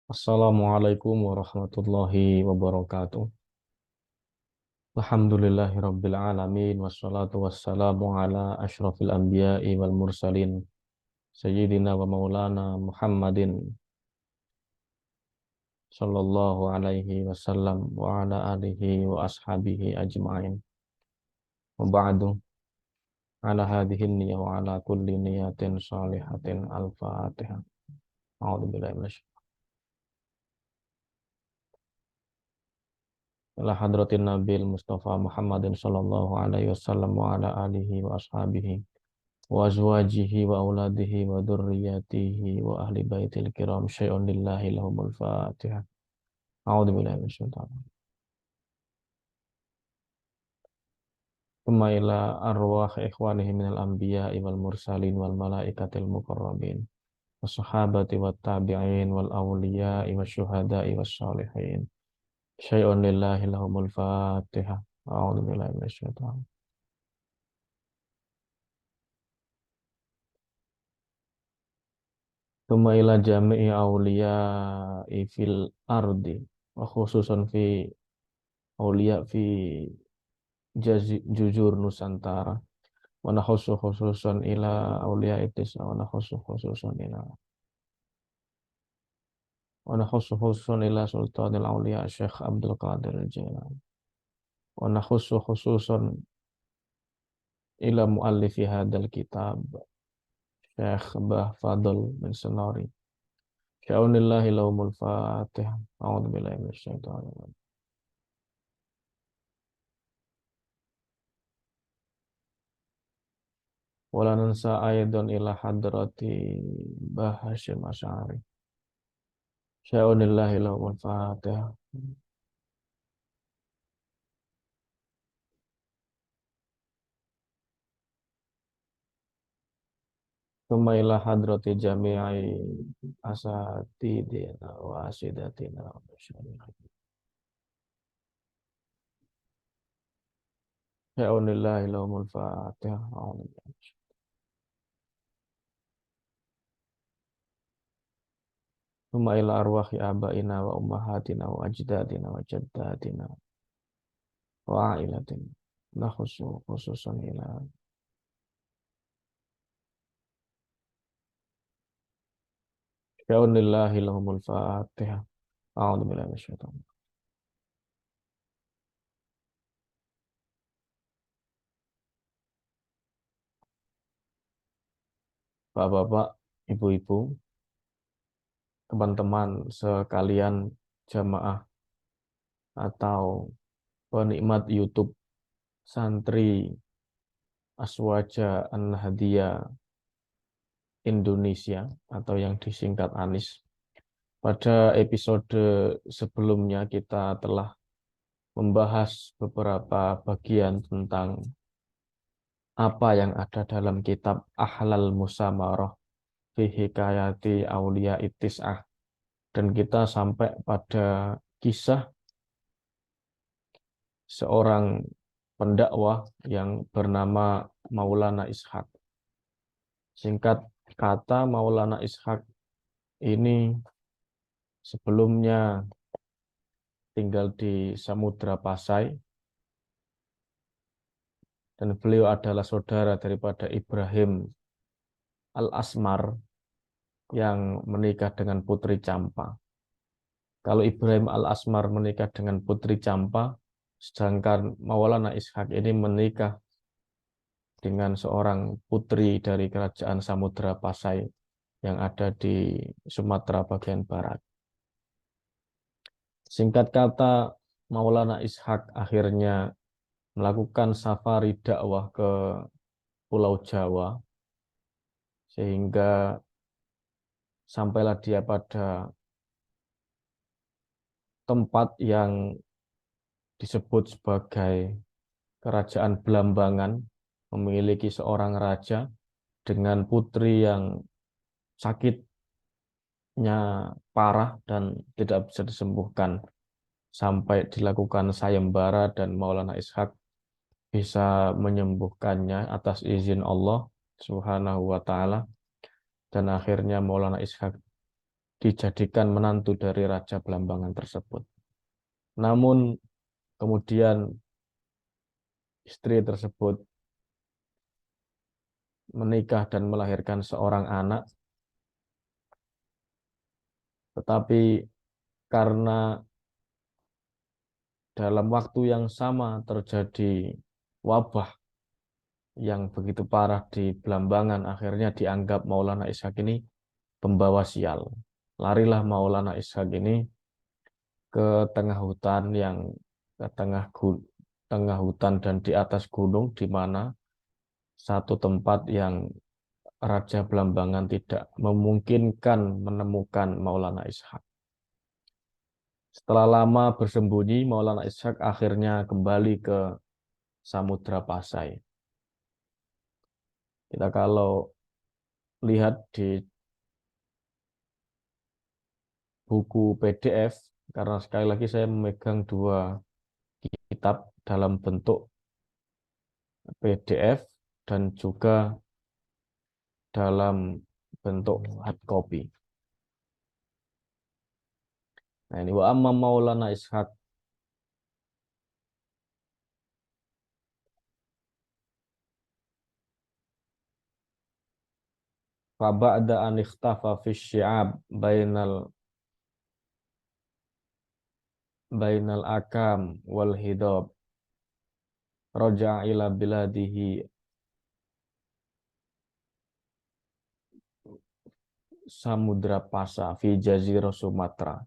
Assalamualaikum warahmatullahi wabarakatuh. Alhamdulillahirabbil alamin wassalatu wassalamu ala asyrafil anbiya'i wal mursalin sayyidina wa maulana Muhammadin sallallahu alaihi wasallam wa ala alihi wa ashabihi ajma'in. Wa ba'du ala hadhihi niyyah wa ala kulli niyatin shalihatin al-Fatihah. A'udzu billahi minasy ila hadratin Nabil Mustafa Muhammadin sallallahu alaihi wasallam wa ala alihi wa ashabihi wa azwajihi wa auladihi wa dzurriyyatihi wa ahli baitil kiram syai'un lillahi lahumul fatihah. A'udzu billahi minasyaitonir rajim. Tsumma ila arwah ikhwanihi minal anbiya'i wal mursalin wal malaikatil muqarrabin was sahabati wat tabi'in wal awliya'i wasyuhada'i wassalihin syai'un lillahi lahumul fatihah. A'udzu billahi minasyaitonir rajim. Tsumma ila jami'i awliya'i fil ardi wa khususan fi awliya fi jujur Nusantara wa nakhussu khususan ila awliya itis wa nakhussu khususan ila Sultanil Auliya Syekh Abdul Qadir Al-Jailani wa nakhussu khususan ila muallifi hadzal kitab Syekh Bah Fadl bin Sanari sya'unillahi lahumul fatihah. A'udzu billahi minasyaitonir rajim. Wala nansa aidan ila hadrati Bah Hasyim Asy'ari sya'unillahi lahumul fatihah. Tsumma ila hadrati jami'i asatidina wa asidatina wa masyayikh. Ya'unillahi lahumul fatihah. Tsumma ila arwahi abaina wa ummahatina wa ajdadina wa jaddatina wa ailatina. Nakhusu khususan ila ya'unillahi lahumul fatihah. A'udzu billahi minasyaitonir rajim. Bapak-bapak, ibu-ibu, teman-teman sekalian jamaah atau penikmat YouTube santri Aswaja An-Nahdiyah Indonesia atau yang disingkat ANIS. Pada episode sebelumnya kita telah membahas beberapa bagian tentang apa yang ada dalam kitab Ahlal Musamarah fi Hikayati Auliya Ittis'ah, dan kita sampai pada kisah seorang pendakwah yang bernama Maulana Ishaq. Singkat kata, Maulana Ishaq ini sebelumnya tinggal di Samudra Pasai, dan beliau adalah saudara daripada Ibrahim Al-Asmar yang menikah dengan Putri Campa. Kalau Ibrahim Al-Asmar menikah dengan Putri Campa, sedangkan Maulana Ishaq ini menikah dengan seorang putri dari kerajaan Samudra Pasai yang ada di Sumatera bagian barat. Singkat kata, Maulana Ishaq akhirnya melakukan safari dakwah ke Pulau Jawa, sehingga sampailah dia pada tempat yang disebut sebagai Kerajaan Blambangan, memiliki seorang raja dengan putri yang sakitnya parah dan tidak bisa disembuhkan, sampai dilakukan sayembara dan Maulana Ishaq bisa menyembuhkannya atas izin Allah Subhanahu wa taala, dan akhirnya Maulana Ishaq dijadikan menantu dari Raja Blambangan tersebut. Namun kemudian istri tersebut menikah dan melahirkan seorang anak, tetapi karena dalam waktu yang sama terjadi wabah yang begitu parah di Blambangan, akhirnya dianggap Maulana Ishak ini pembawa sial. Larilah Maulana Ishak ini ke tengah hutan ke tengah hutan dan di atas gunung, di mana satu tempat yang Raja Blambangan tidak memungkinkan menemukan Maulana Ishak. Setelah lama bersembunyi, Maulana Ishak akhirnya kembali ke Samudra Pasai. Kita kalau lihat di buku PDF, karena sekali lagi saya memegang dua kitab dalam bentuk PDF dan juga dalam bentuk hard copy. Nah ini wa amma Maulana Ishak fa ba'da an ikhtafa fi syi'ab bainal akam wal hidab raja'a ila biladihi Samudra Pasa fi jazirah Sumatra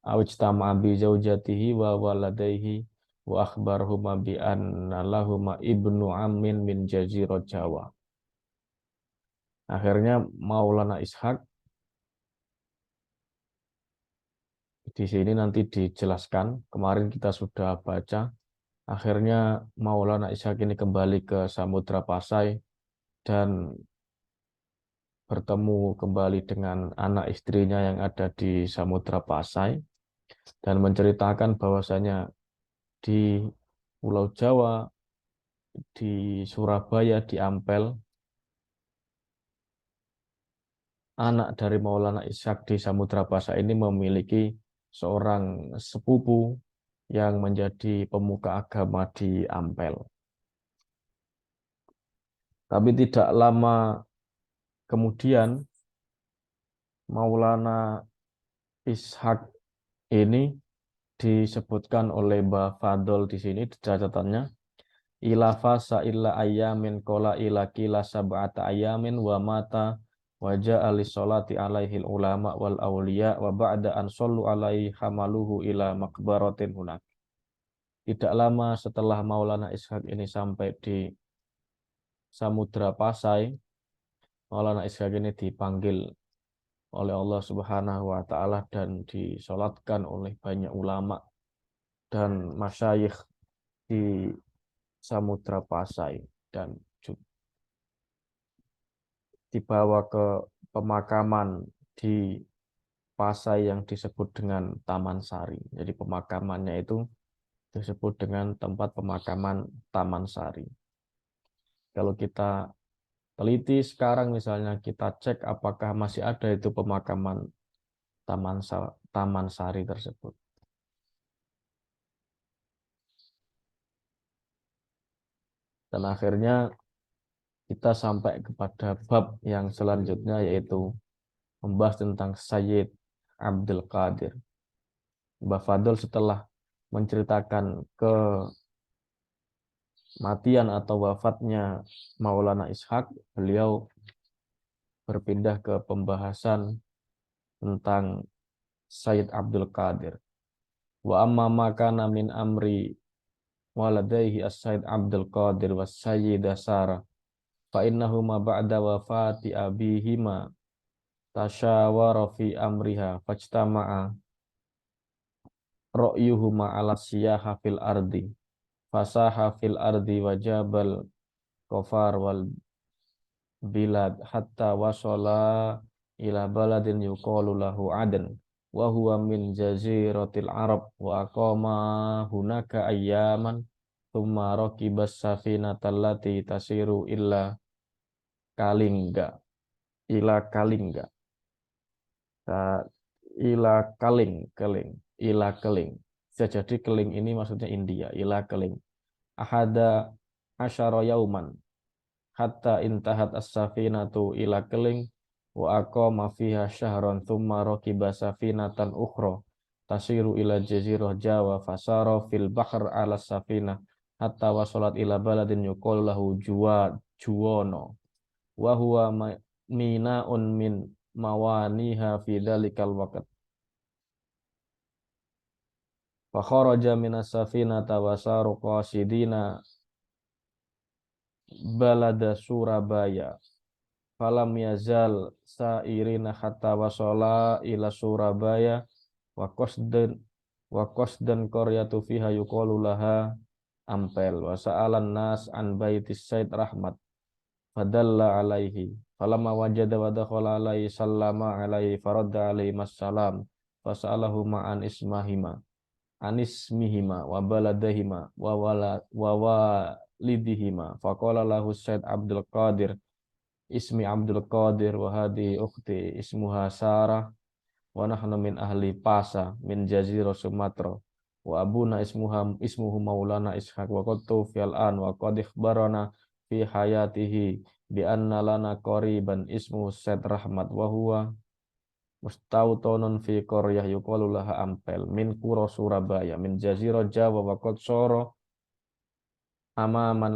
awistama bi zaujatihi wa waladaihi wa akhbarhuma bi anna lahuma ibnu amin min jazirah Jawa. Akhirnya Maulana Ishak di sini nanti dijelaskan, kemarin kita sudah baca, akhirnya Maulana Ishak ini kembali ke Samudra Pasai dan bertemu kembali dengan anak istrinya yang ada di Samudra Pasai dan menceritakan bahwasanya di Pulau Jawa, di Surabaya, di Ampel, anak dari Maulana Ishak di Samudra Pasai ini memiliki seorang sepupu yang menjadi pemuka agama di Ampel. Tapi tidak lama kemudian Maulana Ishak ini disebutkan oleh Mbah Fadol di sini di catatannya ila fasa illa ayamin kola ila kila sab'ata ayamin wa mata wa ja'ali sholati alaihil ulama wal awliya wa ba'da an shollu alaihi hamaluhu ila makbaratin hunak. Tidak lama setelah Maulana Ishak ini sampai di Samudra Pasai, Maulana Ishak ini dipanggil oleh Allah Subhanahu wa taala dan disolatkan oleh banyak ulama dan masyayikh di Samudra Pasai dan dibawa ke pemakaman di Pasai yang disebut dengan Taman Sari. Jadi pemakamannya itu disebut dengan tempat pemakaman Taman Sari. Kalau kita teliti sekarang misalnya kita cek apakah masih ada itu pemakaman Taman Sari tersebut. Dan akhirnya kita sampai kepada bab yang selanjutnya yaitu membahas tentang Sayyid Abdul Qadir. Mbah Fadl setelah menceritakan kematian atau wafatnya Maulana Ishak, beliau berpindah ke pembahasan tentang Sayyid Abdul Qadir. Wa amma makana min amri waladaihi as-Sayyid Abdul Qadir was Sayyidah Sarah fa innahuma ba'da wafati abihima tasyawara fi amriha fajtama'a ra'yuhuma ala siyaha fil ardi fasaha fil ardi wajabal kofar wal bilad hatta wasala ila baladin yuqalu lahu Aden wa huwa min jaziratil Arab wa aqama hunaka ayyaman thumma raqibas safinata allati tasiru Kalingga ila Kalingga. Ila Keling, Keling, Ila Keling. Bisa jadi Keling ini maksudnya India, Ila Keling. Ahada asyara yauman hatta intahat as-safinatu ila Keling wa aqama fiha syahran thumma rakiba safinatan ukhra tasiru ila jazirah Jawa fasara fil bahr ala safinah hatta wasalat ila baladin yuqalu lahu Juwono wa huwa mina'un min mawaniha fi dzalikal waqt. Fa kharaja minas safinata wa saru qasidina balada Surabaya. Falam yazal sairina hatta wasala ila Surabaya wa qasdan qaryatu fiha yuqalu laha Ampel wa sa'alan nas an baitis Said Rahmat fadalla alaihi falamma wajada wa dakhala alaihi sallama alaihi faradda alaihi massalam fasa'alahu ma'an ismahima anismihima wa baladahima wa walidihima faqala lahu Said Abdul Qadir ismi Abdul Qadir wa hadhihi ukhti ismuha Sarah wa nahnu min ahli Pasa min jazirah Sumatra wa abuna ismuhu Maulana Ishaq wa qad tuwfiya al-an wa qad ikhbarana fi hayatihi bi anna lana qariban ismuhu Said Rahmat wa huwa mustautonun fi qaryah yuqalu laha Ampel min qura Surabaya min jazirah Jawa wa qad sara imaman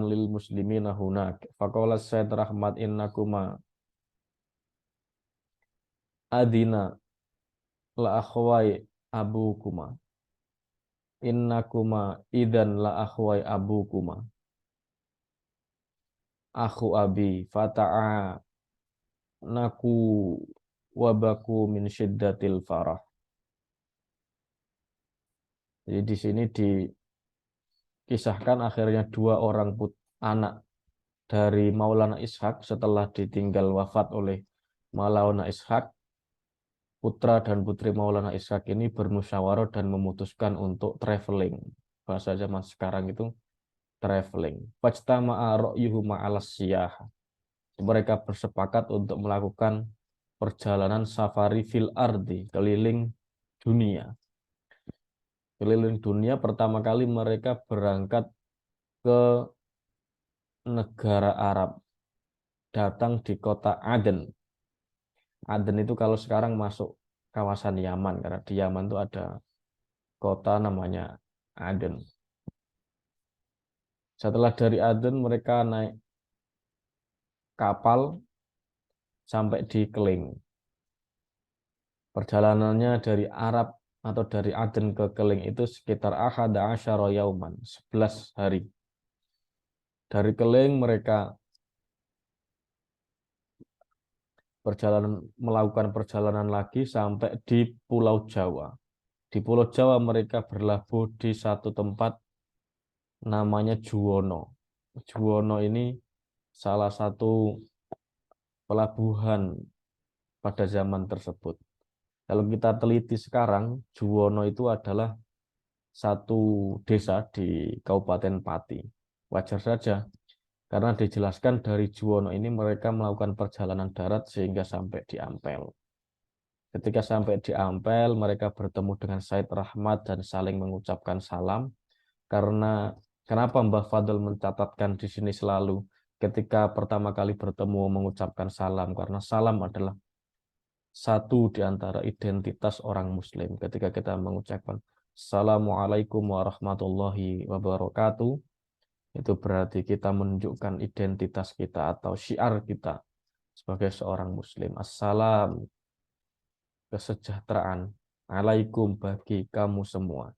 lil muslimina hunak faqala Said Rahmat innakuma adina la akhwai abukuma innakuma idan la akhwai abukuma akhu abi fata'a naku wabaku min syiddatil farah. Jadi di sini dikisahkan akhirnya dua orang anak dari Maulana Ishaq setelah ditinggal wafat oleh Maulana Ishaq, putra dan putri Maulana Ishaq ini bermusyawarah dan memutuskan untuk traveling. Bahasa zaman sekarang itu traveling. Fajtama'a ra'yuhuma 'alas siyah. Mereka bersepakat untuk melakukan perjalanan safari fil ardi, keliling dunia. Keliling dunia pertama kali mereka berangkat ke negara Arab, datang di kota Aden. Aden itu kalau sekarang masuk kawasan Yaman, karena di Yaman itu ada kota namanya Aden. Setelah dari Aden mereka naik kapal sampai di Keling. Perjalanannya dari Arab atau dari Aden ke Keling itu sekitar ahada asyara yauman, 11 hari. Dari Keling mereka melakukan perjalanan lagi sampai di Pulau Jawa. Di Pulau Jawa mereka berlabuh di satu tempat namanya Juwono. Juwono ini salah satu pelabuhan pada zaman tersebut. Kalau kita teliti sekarang, Juwono itu adalah satu desa di Kabupaten Pati. Wajar saja, karena dijelaskan dari Juwono ini mereka melakukan perjalanan darat sehingga sampai di Ampel. Ketika sampai di Ampel, mereka bertemu dengan Said Rahmat dan saling mengucapkan salam. Karena kenapa Mbah Fadl mencatatkan di sini selalu ketika pertama kali bertemu mengucapkan salam? Karena salam adalah satu di antara identitas orang Muslim. Ketika kita mengucapkan Assalamualaikum warahmatullahi wabarakatuh, itu berarti kita menunjukkan identitas kita atau syiar kita sebagai seorang Muslim. Assalam, kesejahteraan, alaikum bagi kamu semua.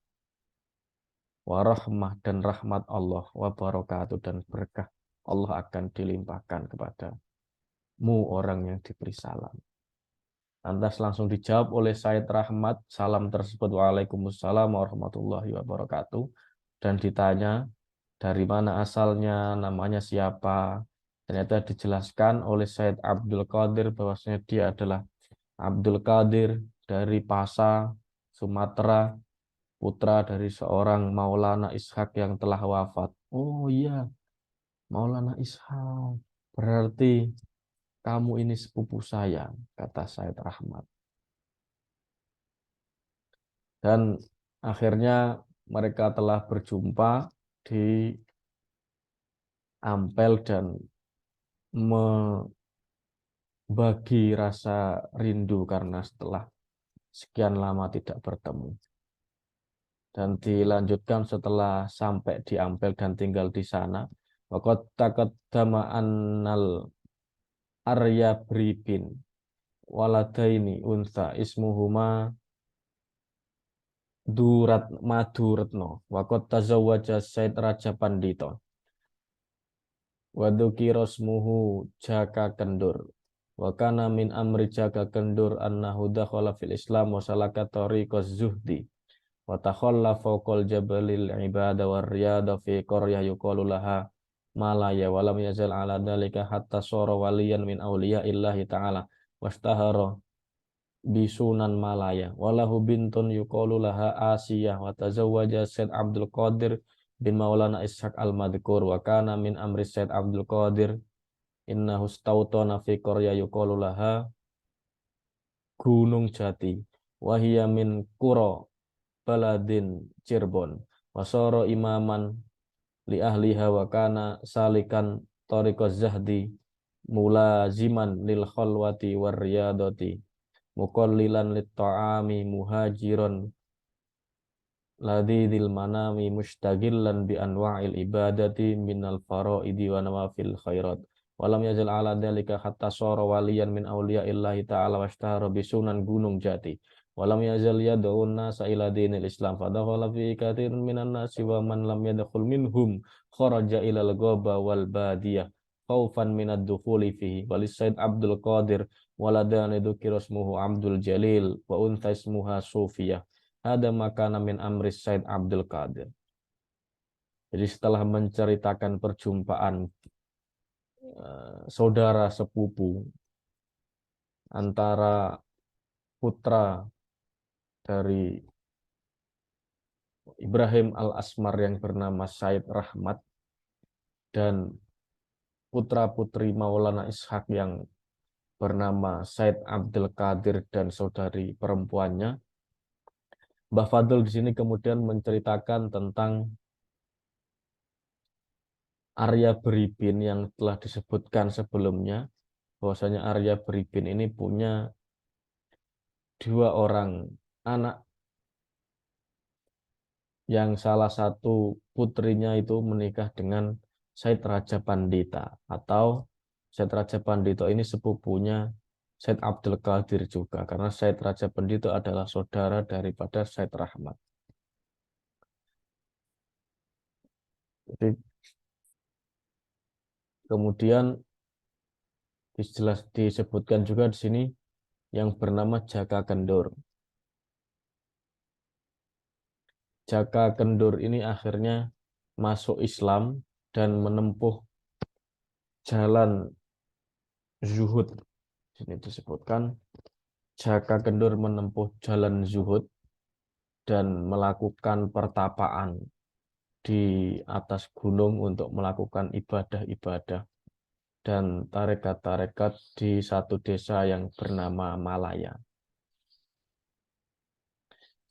Warahmah dan rahmat Allah, wabarakatuh dan berkah Allah akan dilimpahkan kepadamu orang yang diberi salam. Lantas langsung dijawab oleh Said Rahmat salam tersebut waalaikumsalam warahmatullahi wabarakatuh, dan ditanya dari mana asalnya, namanya siapa. Ternyata dijelaskan oleh Said Abdul Qadir bahwasanya dia adalah Abdul Qadir dari Pasa, Sumatera, putra dari seorang Maulana Ishaq yang telah wafat. Oh iya, Maulana Ishaq. Berarti kamu ini sepupu saya, kata Said Rahmat. Dan akhirnya mereka telah berjumpa di Ampel dan membagi rasa rindu karena setelah sekian lama tidak bertemu. Dan dilanjutkan setelah sampai di Ampel dan tinggal di sana. Waqad taqaddama annal Arya Bribin waladaini unsa ismuhuma Durat Maduretno waqad tazawwaja Said Raja Pandito wa dzukira ismuhu Jaka Kendur wa kana min amri Jaka Kendur annahu dakhala fil Islam wa salaka tariqaz zuhdi wa takhalla fawqal jabalil ibada war riyada fi qaryah yuqalu laha Malaya wa lam yazal ala dalika hatta sara waliyan min awliya illahi ta'ala wastahara bisunan Malaya walahu bintun yuqalu laha Asiyah wa tazawwaja Said Abdul Qadir bin Maulana Ishaq al-Madhkur wa kana min amri Said Abdul Qadir innahu stautana fi qarya yuqalu laha Gunung Jati wa hiya min qura baladin Cirebon wa sara imaman li ahliha wa kana salikan tariqaz zahdi mulaziman lil khalwati war riyadati muqallilan lit ta'ami muhajiron ladidil manami mustagillan bi anwa'il ibadati minal faraidi wa nawafil khairat walam yazal ala dalika hatta sara waliyan min awliya illahi ta'ala washtahara bisunan Gunung Jati walam yazal yad'un nasa ila dinil Islam fadakhala fi katsirin minan nasi wa man lam yadkhul minhum kharaja ilal ghaba wal badiyah khaufan minad dukhuli fihi walis Said Abdul Qadir waladani dzukira ismuhu Abdul Jalil wa untha ismuha Sufiyah. Ada makana min amri Said Abdul Qadir. Jadi setelah menceritakan perjumpaan saudara sepupu antara putra dari Ibrahim Al-Asmar yang bernama Said Rahmat dan putra-putri Maulana Ishaq yang bernama Said Abdul Qadir dan saudari perempuannya, Mbah Fadl di sini kemudian menceritakan tentang Arya Beribin yang telah disebutkan sebelumnya, bahwasanya Arya Beribin ini punya 2 orang anak yang salah satu putrinya itu menikah dengan Said Raja Pandita, atau Said Raja Pandito ini sepupunya Said Abdul Qadir juga, karena Said Raja Pandito adalah saudara daripada Said Rahmat. Jadi kemudian disebutkan juga di sini yang bernama Jaka Kendur. Jaka Kendur ini akhirnya masuk Islam dan menempuh jalan zuhud. Di sini disebutkan Jaka Kendur menempuh jalan zuhud dan melakukan pertapaan di atas gunung untuk melakukan ibadah-ibadah dan tarekat-tarekat di satu desa yang bernama Malaya.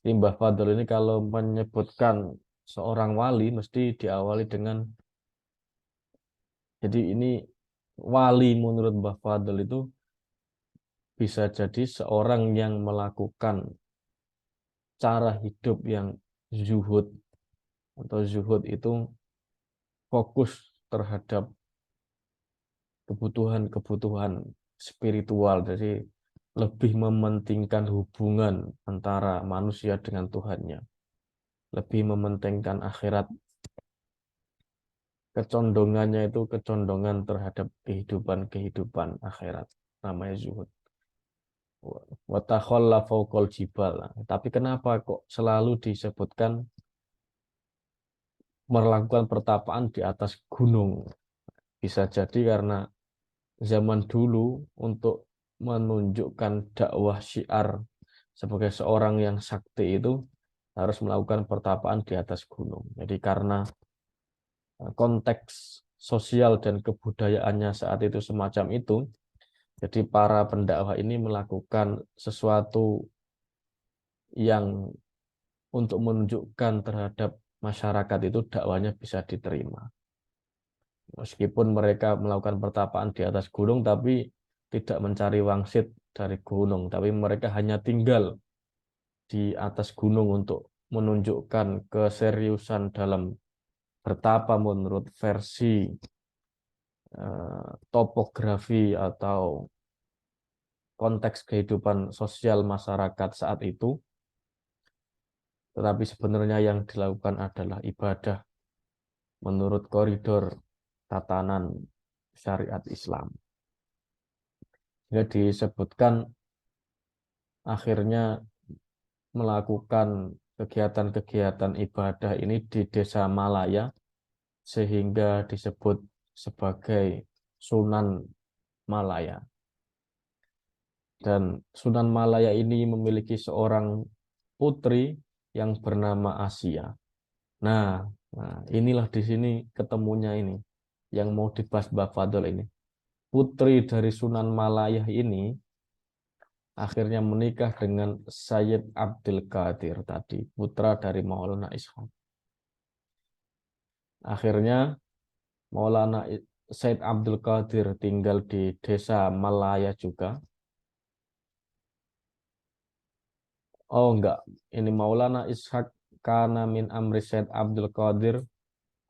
Mbah Fadl ini kalau menyebutkan seorang wali mesti diawali dengan, jadi ini wali menurut Mbah Fadl itu bisa jadi seorang yang melakukan cara hidup yang zuhud, atau zuhud itu fokus terhadap kebutuhan-kebutuhan spiritual, jadi lebih mementingkan hubungan antara manusia dengan Tuhannya, lebih mementingkan akhirat. Kecondongannya itu kecondongan terhadap kehidupan akhirat, namanya zuhud. Wa takhalla fawqal jibal. Tapi kenapa kok selalu disebutkan melakukan pertapaan di atas gunung? Bisa jadi karena zaman dulu untuk menunjukkan dakwah syiar sebagai seorang yang sakti itu harus melakukan pertapaan di atas gunung. Jadi karena konteks sosial dan kebudayaannya saat itu semacam itu, Jadi para pendakwah ini melakukan sesuatu yang untuk menunjukkan terhadap masyarakat itu dakwanya bisa diterima. Meskipun mereka melakukan pertapaan di atas gunung, tapi tidak mencari wangsit dari gunung, tapi mereka hanya tinggal di atas gunung untuk menunjukkan keseriusan dalam bertapa menurut versi topografi atau konteks kehidupan sosial masyarakat saat itu. Tetapi sebenarnya yang dilakukan adalah ibadah menurut koridor tatanan syariat Islam. Jadi disebutkan akhirnya melakukan kegiatan-kegiatan ibadah ini di Desa Malaya sehingga disebut sebagai Sunan Malaya. Dan Sunan Malaya ini memiliki seorang putri yang bernama Asia. Nah, inilah di sini ketemunya ini yang mau dibahas Mbak Fadol ini. Putri dari Sunan Malaya ini akhirnya menikah dengan Sayyid Abdul Qadir tadi, putra dari Maulana Ishaq. Akhirnya Maulana Sayyid Abdul Qadir tinggal di desa Malaya juga. Oh enggak, ini Maulana Ishaq kana min amri Sayyid Abdul Qadir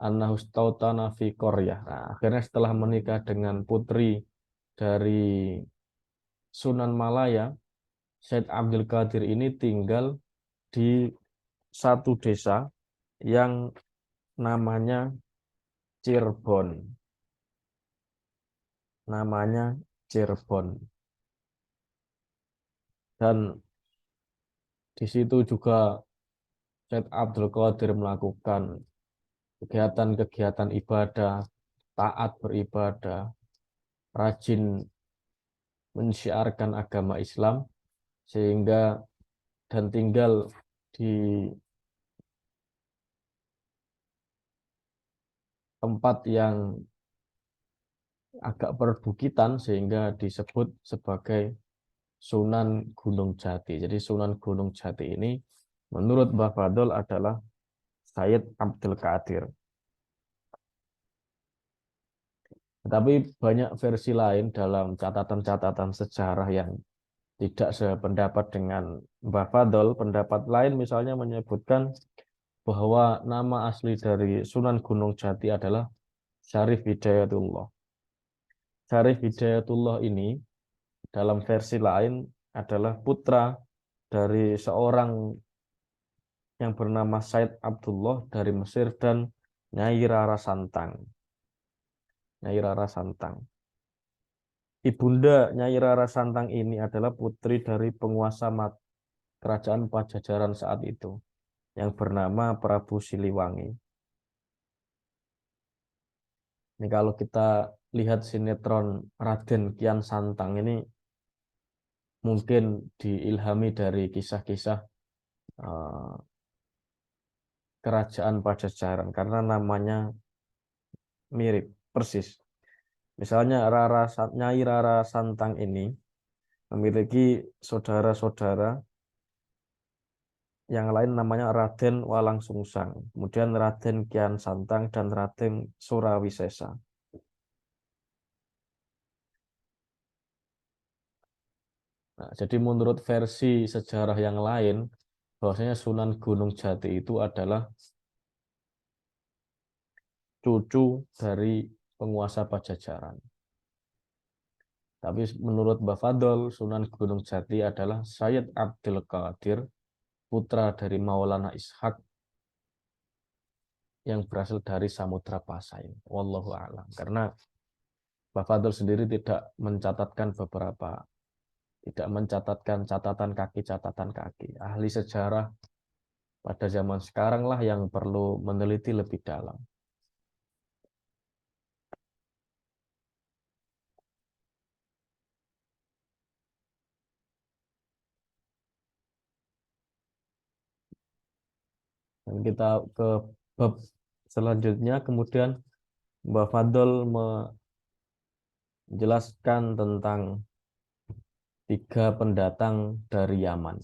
annahu stautana fi Korea. Nah, akhirnya setelah menikah dengan putri dari Sunan Malaya, Said Abdul Qadir ini tinggal di satu desa yang namanya Cirebon. Namanya Cirebon. Dan di situ juga Said Abdul Qadir melakukan kegiatan-kegiatan ibadah, taat beribadah, rajin mensyiarkan agama Islam, sehingga dan tinggal di tempat yang agak perbukitan sehingga disebut sebagai Sunan Gunung Jati. Jadi Sunan Gunung Jati ini menurut Mbah Fadol adalah Sayyid Abdul Qadir. Tetapi banyak versi lain dalam catatan-catatan sejarah yang tidak sependapat dengan Mbah Fadol. Pendapat lain misalnya menyebutkan bahwa nama asli dari Sunan Gunung Jati adalah Syarif Hidayatullah. Syarif Hidayatullah ini dalam versi lain adalah putra dari seorang yang bernama Said Abdullah dari Mesir dan Nyai Rara Santang. Nyai Rara Santang. Ibunda Nyai Rara Santang ini adalah putri dari penguasa kerajaan Pajajaran saat itu yang bernama Prabu Siliwangi. Ini kalau kita lihat sinetron Raden Kian Santang ini mungkin diilhami dari kisah-kisah uh, kerajaan Pajajaran karena namanya mirip persis. Misalnya Nyai Rara Santang ini memiliki saudara-saudara yang lain namanya Raden Walangsungsang, kemudian Raden Kian Santang dan Raden Surawisesa. Nah, jadi menurut versi sejarah yang lain, bahwasanya Sunan Gunung Jati itu adalah cucu dari penguasa Pajajaran. Tapi menurut Mbah Fadol, Sunan Gunung Jati adalah Sayyid Abdul Qadir, putra dari Maulana Ishaq yang berasal dari Samudra Pasai. Wallahu a'lam. Karena Mbah Fadol sendiri tidak mencatatkan catatan kaki. Ahli sejarah pada zaman sekarang lah yang perlu meneliti lebih dalam. Dan kita ke bab selanjutnya, kemudian Mbah Fadol menjelaskan tentang 3 pendatang dari Yaman.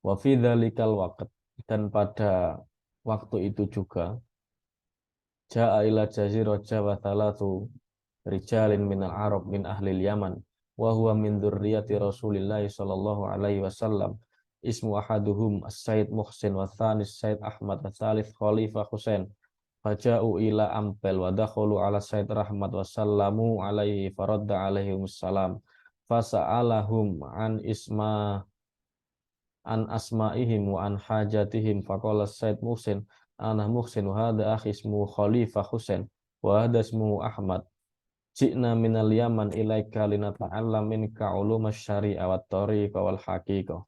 Wa fi dzalikal waqt, dan pada waktu itu juga ja'a ila jazirah Jawa thalathu rijalin minal Arab min ahli Yaman wa huwa min dzurriyyati Rasulillah sallallahu alaihi wasallam ismu ahaduhum As-Said Muhsin wa tsanis Said Ahmad wa tsalits Khalifah Husain faja'u ila Ampel wa dakhalu ala Said Rahmat wa sallamu alaihi faradda alaihimus salam fasa'alahum an asma'ihim wa an hajatihim faqala Said Muhsin ana Muhsin wa hadha akhi ismu Khalifah Husain wa hadha ismu Ahmad ji'na minal Yaman ilaika linata'allam minka ulumas syari'a wat tariqa wal haqiqah.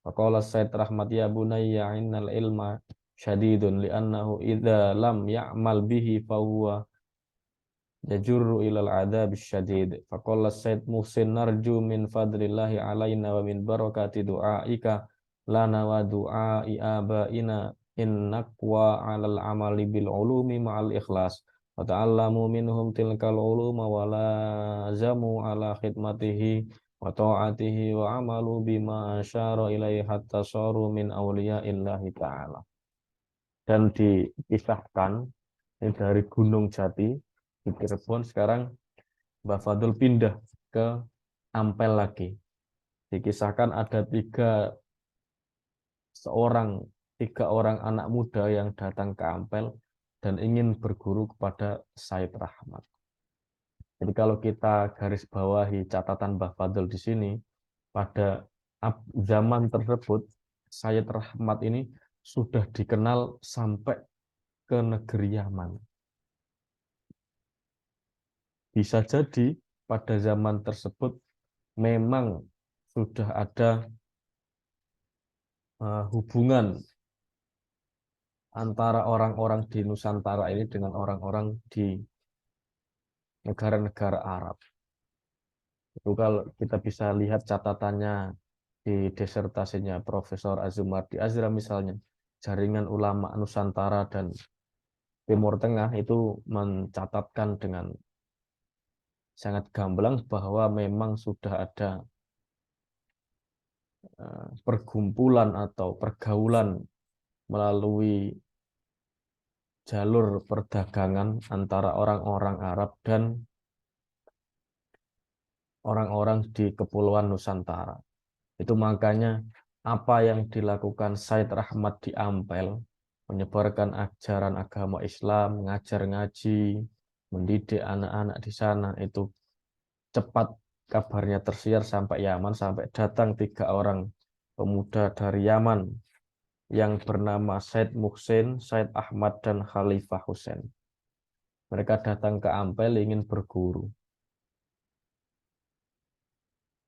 Faqala Said Rahmat ya bunayya innal ilma syadidun li'annahu idza lam ya'mal bihi fahuwa yajurru ilal adab syadid. Faqala Said Muhsin narju min fadlillahi alaina wa min barakati du'aika lana wa du'ai abaina in naqwa 'alal amali bil ulumi ma'al ikhlas. Wa ta'allamu minhum tilkal uluma wa lazamu ala khidmatihi wa ta'atihi wa amalu bima asyara ilaihi hatta saru min awliya'illahi ta'ala. Dan dikisahkan ini dari Gunung Jati di Cirebon, sekarang Mbah Fadul pindah ke Ampel lagi. Dikisahkan ada tiga orang anak muda yang datang ke Ampel dan ingin berguru kepada Said Rahmat. Jadi kalau kita garis bawahi catatan Mbah Fadul di sini, pada zaman tersebut Said Rahmat ini sudah dikenal sampai ke negeri Yaman. Bisa jadi pada zaman tersebut memang sudah ada hubungan antara orang-orang di Nusantara ini dengan orang-orang di negara-negara Arab. Itu kalau kita bisa lihat catatannya di disertasinya Profesor Azumardi Azra misalnya, jaringan ulama Nusantara dan Timur Tengah itu mencatatkan dengan sangat gamblang bahwa memang sudah ada pergumpulan atau pergaulan melalui jalur perdagangan antara orang-orang Arab dan orang-orang di Kepulauan Nusantara. Itu makanya apa yang dilakukan Said Rahmat di Ampel, menyebarkan ajaran agama Islam, ngajar ngaji, mendidik anak-anak di sana, itu cepat kabarnya tersiar sampai Yaman, sampai datang 3 orang pemuda dari Yaman yang bernama Said Muhsin, Said Ahmad, dan Khalifah Husain. Mereka datang ke Ampel ingin berguru.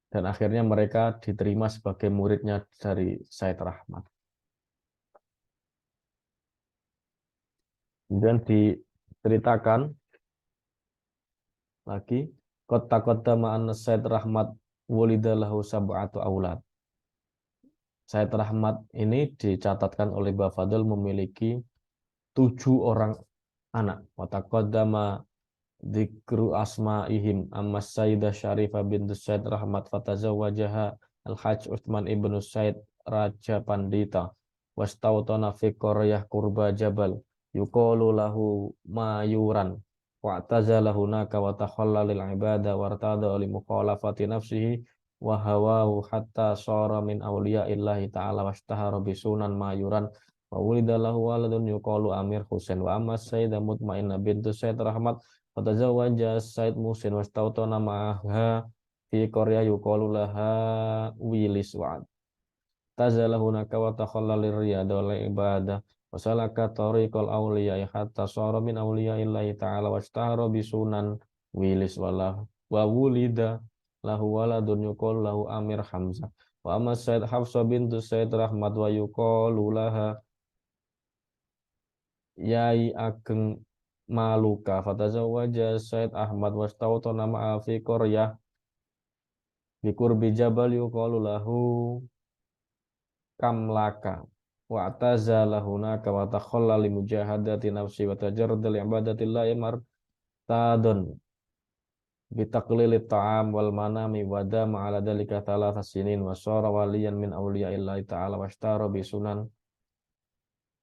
Dan akhirnya mereka diterima sebagai muridnya dari Said Rahmat. Kemudian diceritakan lagi, kota-kota ma'an Said Rahmat wulidalahu sab'atu aulad. Said Rahmat ini dicatatkan oleh Mbah Fadul memiliki 7 orang anak. Wa taqaddama dzikru asma'ihim amma Sayyidah Syarifah bintu Said Rahmat fatazawwajaha Al-Hajj Utsman ibnu Said Raja Pandita wastautana fi qaryah qurba Jabal yuqalu lahu Mayuran wa tazala hunaka wa takhalla lil ibadah wartada li mukhalafati nafsihi wa hawahu hatta sara min awliyaillahi ta'ala washtahara bisunan Mayuran wa wulida lahu waladun yuqalu Amir Husain wa amma Sayyidah Mutmainnah bintu Said Rahmat fatazawwaja Said Muhsin wastautana ma'aha fi qarya yuqalu laha Wilis wa tazalahunaka wa takhalla lirriyada wal ibadah wa salaka tariqal awliya hatta sara min awliyaillahi ta'ala washtahara bisunan Wilis wa wulida lahu waladun yuqalu lahu Amir Hamzah wa amma Said Hafsah bintu Said Rahmat wa yuqalu laha Yai Ageng Maluka fatazawwaja Said Ahmad wastautana ma'a fi qaryah biqurbi Jabal yuqalu lahu Kamlaka wa atazala hunaka wa takhalla li mujahadati nafsi wa tajarrud li ibadatillahi martadun bitaqlili ta'am wal manami wadama ala dalika thalatha sinin wa sara waliyan min awliyaillahi ta'ala washtara bisunan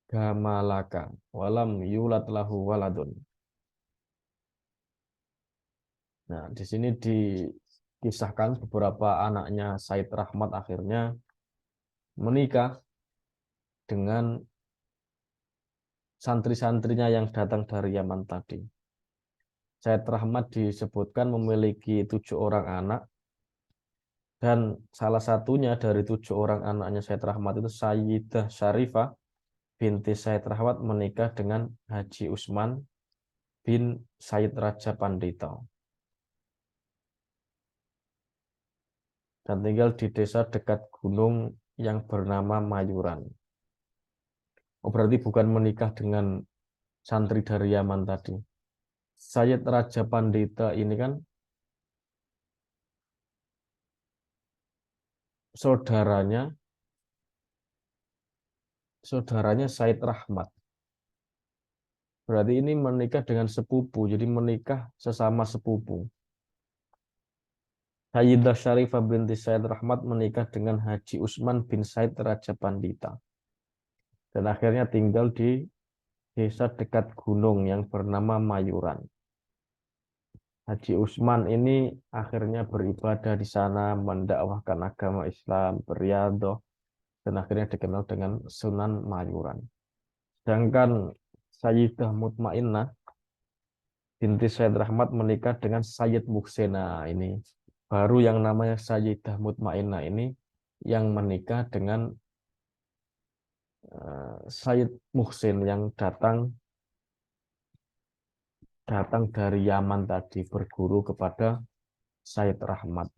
gamalaka walam yulad lahu waladun. Nah, di sini dikisahkan beberapa anaknya Said Rahmat akhirnya menikah dengan santri-santrinya yang datang dari Yaman tadi. Said Rahmat disebutkan memiliki 7 orang anak, dan salah satunya dari 7 orang anaknya Said Rahmat itu Sayyidah Syarifah binti Said Rahmat menikah dengan Haji Usman bin Said Raja Pandita dan tinggal di desa dekat gunung yang bernama Mayuran. Oh, berarti bukan menikah dengan santri dari Yaman tadi. Said Raja Pandita ini kan saudaranya Said Rahmat. Berarti ini menikah dengan sepupu, jadi menikah sesama sepupu. Sayyidah Syarifah binti Said Rahmat menikah dengan Haji Usman bin Said Raja Pandita. Dan akhirnya tinggal di desa dekat gunung yang bernama Mayuran. Haji Usman ini akhirnya beribadah di sana, mendakwahkan agama Islam, beriadah, dan akhirnya dikenal dengan Sunan Mayuran. Sedangkan Sayyidah Mutmainnah binti Said Rahmat menikah dengan Sayyid Muhsina. Ini baru yang namanya Sayyidah Mutmainnah ini yang menikah dengan Sayyid Muhsin yang datang dari Yaman tadi berguru kepada Said Rahmat.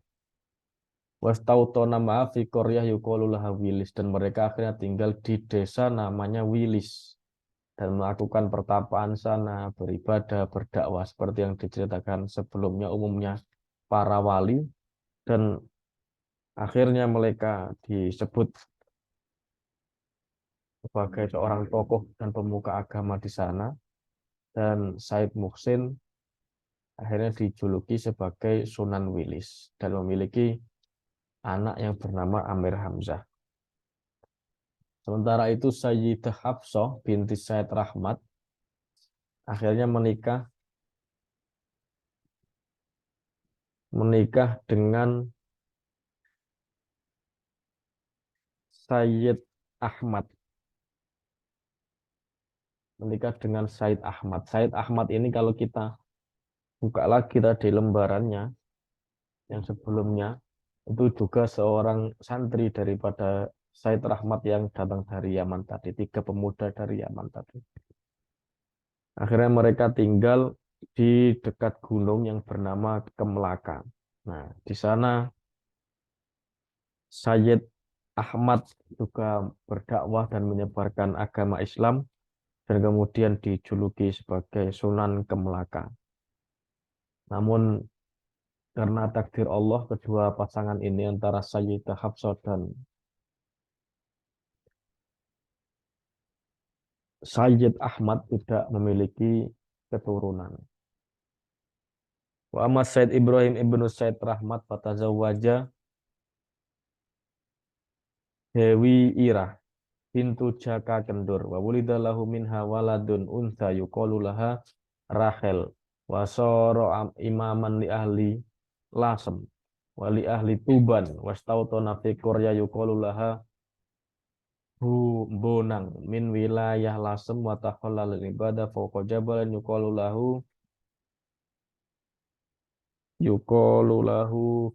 Wastautona fi qaryah yuqalu laha Wilis, dan mereka akhirnya tinggal di desa namanya Wilis dan melakukan pertapaan sana, beribadah, berdakwah seperti yang diceritakan sebelumnya umumnya para wali, dan akhirnya mereka disebut sebagai seorang tokoh dan pemuka agama di sana, dan Said Muhsin akhirnya dijuluki sebagai Sunan Wilis dan memiliki anak yang bernama Amir Hamzah. Sementara itu Sayyidah Hafsah binti Said Rahmat akhirnya menikah dengan Sayyid Ahmad. Menikah dengan Said Ahmad. Said Ahmad ini kalau kita buka lagi tadi lembarannya yang sebelumnya, itu juga seorang santri daripada Said Rahmat yang datang dari Yaman tadi, 3 pemuda dari Yaman tadi. Akhirnya mereka tinggal di dekat gunung yang bernama Kemelaka. Nah, di sana Sayyid Ahmad juga berdakwah dan menyebarkan agama Islam dan kemudian dijuluki sebagai Sunan Kemelaka. Namun karena takdir Allah, kedua pasangan ini antara Sayyidah Hafsah dan Sayyid Ahmad tidak memiliki keturunan. Wa amma Said Ibrahim ibnu Said Rahmat fatazawwaja Dewi Irah pintu Jaka Kendur wa wulida lahu minha waladun untha yuqalu laha Rahel wa sara imaman li ahli Lasem wa li ahli Tuban wastautona fi qarya yuqalu laha Bonang min wilayah Lasem wa takhallal ibadah fawqa jabalin yuqalu lahu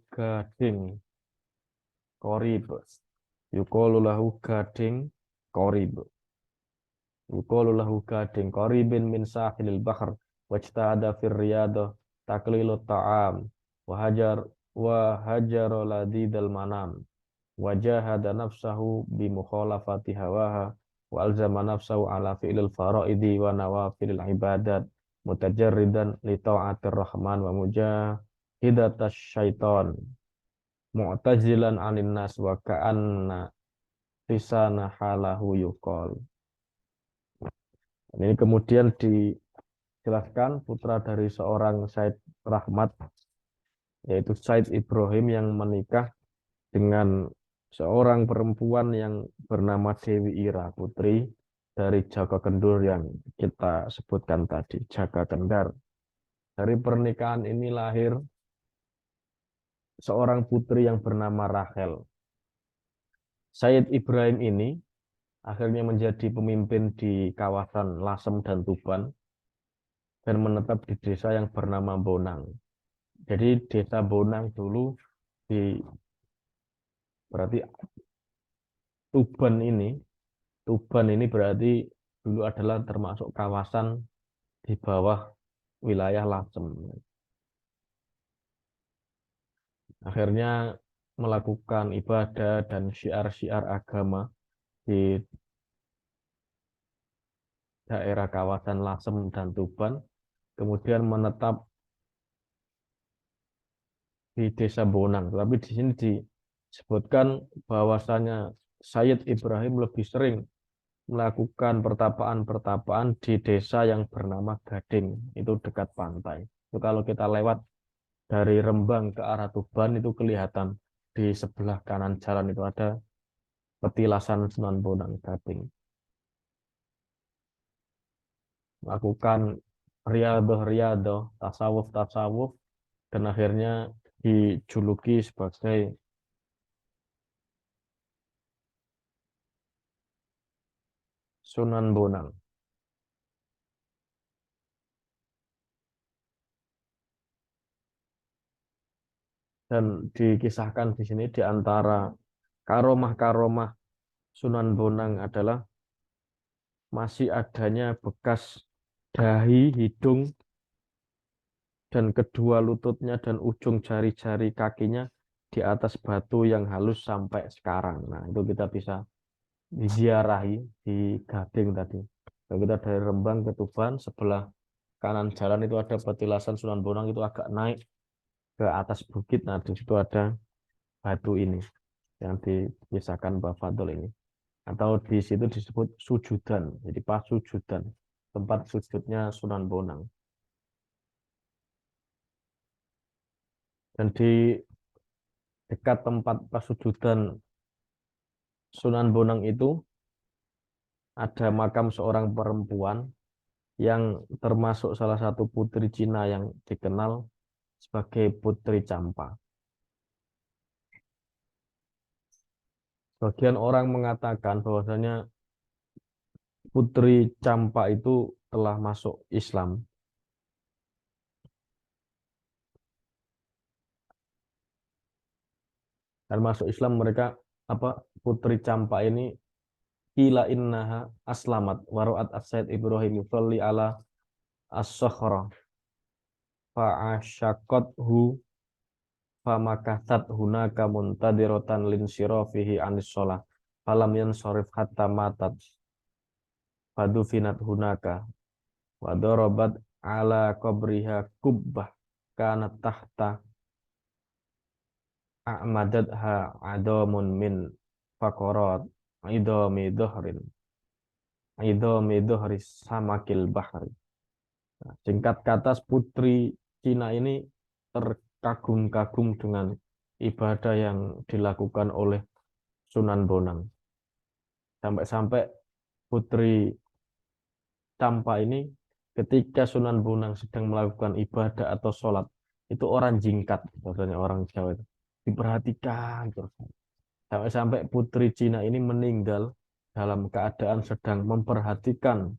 Gading Qorib yuqalu lahu Gading Qorib yuqalu lahu Gading Qoribin min sahilil bahr wajtahada fir riyadah taklilut ta'am wa hajar ladidal manam wajahada nafsahu bi mukhalafati hawaha wa alzama nafsahu ala fi'lil faraidi wa nawafilil ibadat mutajarridan li ta'atir rahman wa mujahidatas syaitan mu'tazilan anin nas wa ka'anna lisana halahu yuqal. Ini kemudian dijelaskan putra dari seorang Said Rahmat yaitu Said Ibrahim yang menikah dengan seorang perempuan yang bernama Dewi Ira, putri dari Jaka Kendur yang kita sebutkan tadi, Jaka Kendar. Dari pernikahan ini lahir seorang putri yang bernama Rachel. Said Ibrahim ini akhirnya menjadi pemimpin di kawasan Lasem dan Tuban dan menetap di desa yang bernama Bonang. Jadi desa Bonang dulu di berarti Tuban ini berarti dulu adalah termasuk kawasan di bawah wilayah Lasem. Akhirnya melakukan ibadah dan syiar-syiar agama di daerah kawasan Lasem dan Tuban, kemudian menetap di desa Bonang. Tapi di sini disebutkan bahwasanya Sayyid Ibrahim lebih sering melakukan pertapaan-pertapaan di desa yang bernama Gading, itu dekat pantai. Itu kalau kita lewat dari Rembang ke arah Tuban itu kelihatan di sebelah kanan jalan itu ada petilasan Sunan Bonang Gading. Melakukan riadoh-riadoh, tasawuf-tasawuf, dan akhirnya dijuluki sebagai Sunan Bonang. Dan dikisahkan di sini di antara karomah-karomah Sunan Bonang adalah masih adanya bekas dahi, hidung, dan kedua lututnya dan ujung jari-jari kakinya di atas batu yang halus sampai sekarang. Nah, itu kita bisa diziarahi di Gading tadi. Kalau kita dari Rembang ke Tuban, sebelah kanan jalan itu ada petilasan Sunan Bonang, itu agak naik ke atas bukit. Nah, di situ ada batu ini yang dikisahkan Mbak Fadol ini. Atau di situ disebut sujudan, jadi pas sujudan, tempat sujudnya Sunan Bonang. Dan di dekat tempat pasujudan Sunan Bonang itu ada makam seorang perempuan yang termasuk salah satu putri Cina yang dikenal sebagai Putri Campa. Sebagian orang mengatakan bahwasanya Putri Campa itu telah masuk Islam. Dan masuk Islam mereka Putri Campa ini ila innaha aslamat waru'at as-said Ibrahim yusalli ala as-sakhra fa'asyaqathu famakathat hunaka muntadirotan linsirafihi anis sholah falam yansarif hatta matat fadufinat hunaka wadorobat ala qabriha kubbah kanat tahta a'madadha adomun min fakorat idomi dohri samakil bahri. Nah, singkat kata putri Cina ini terkagum-kagum dengan ibadah yang dilakukan oleh Sunan Bonang. Sampai-sampai Putri Campa ini ketika Sunan Bonang sedang melakukan ibadah atau sholat, itu orang jingkat, maksudnya orang Jawa itu. Diperhatikan terus. Sampai-sampai Putri Cina ini meninggal dalam keadaan sedang memperhatikan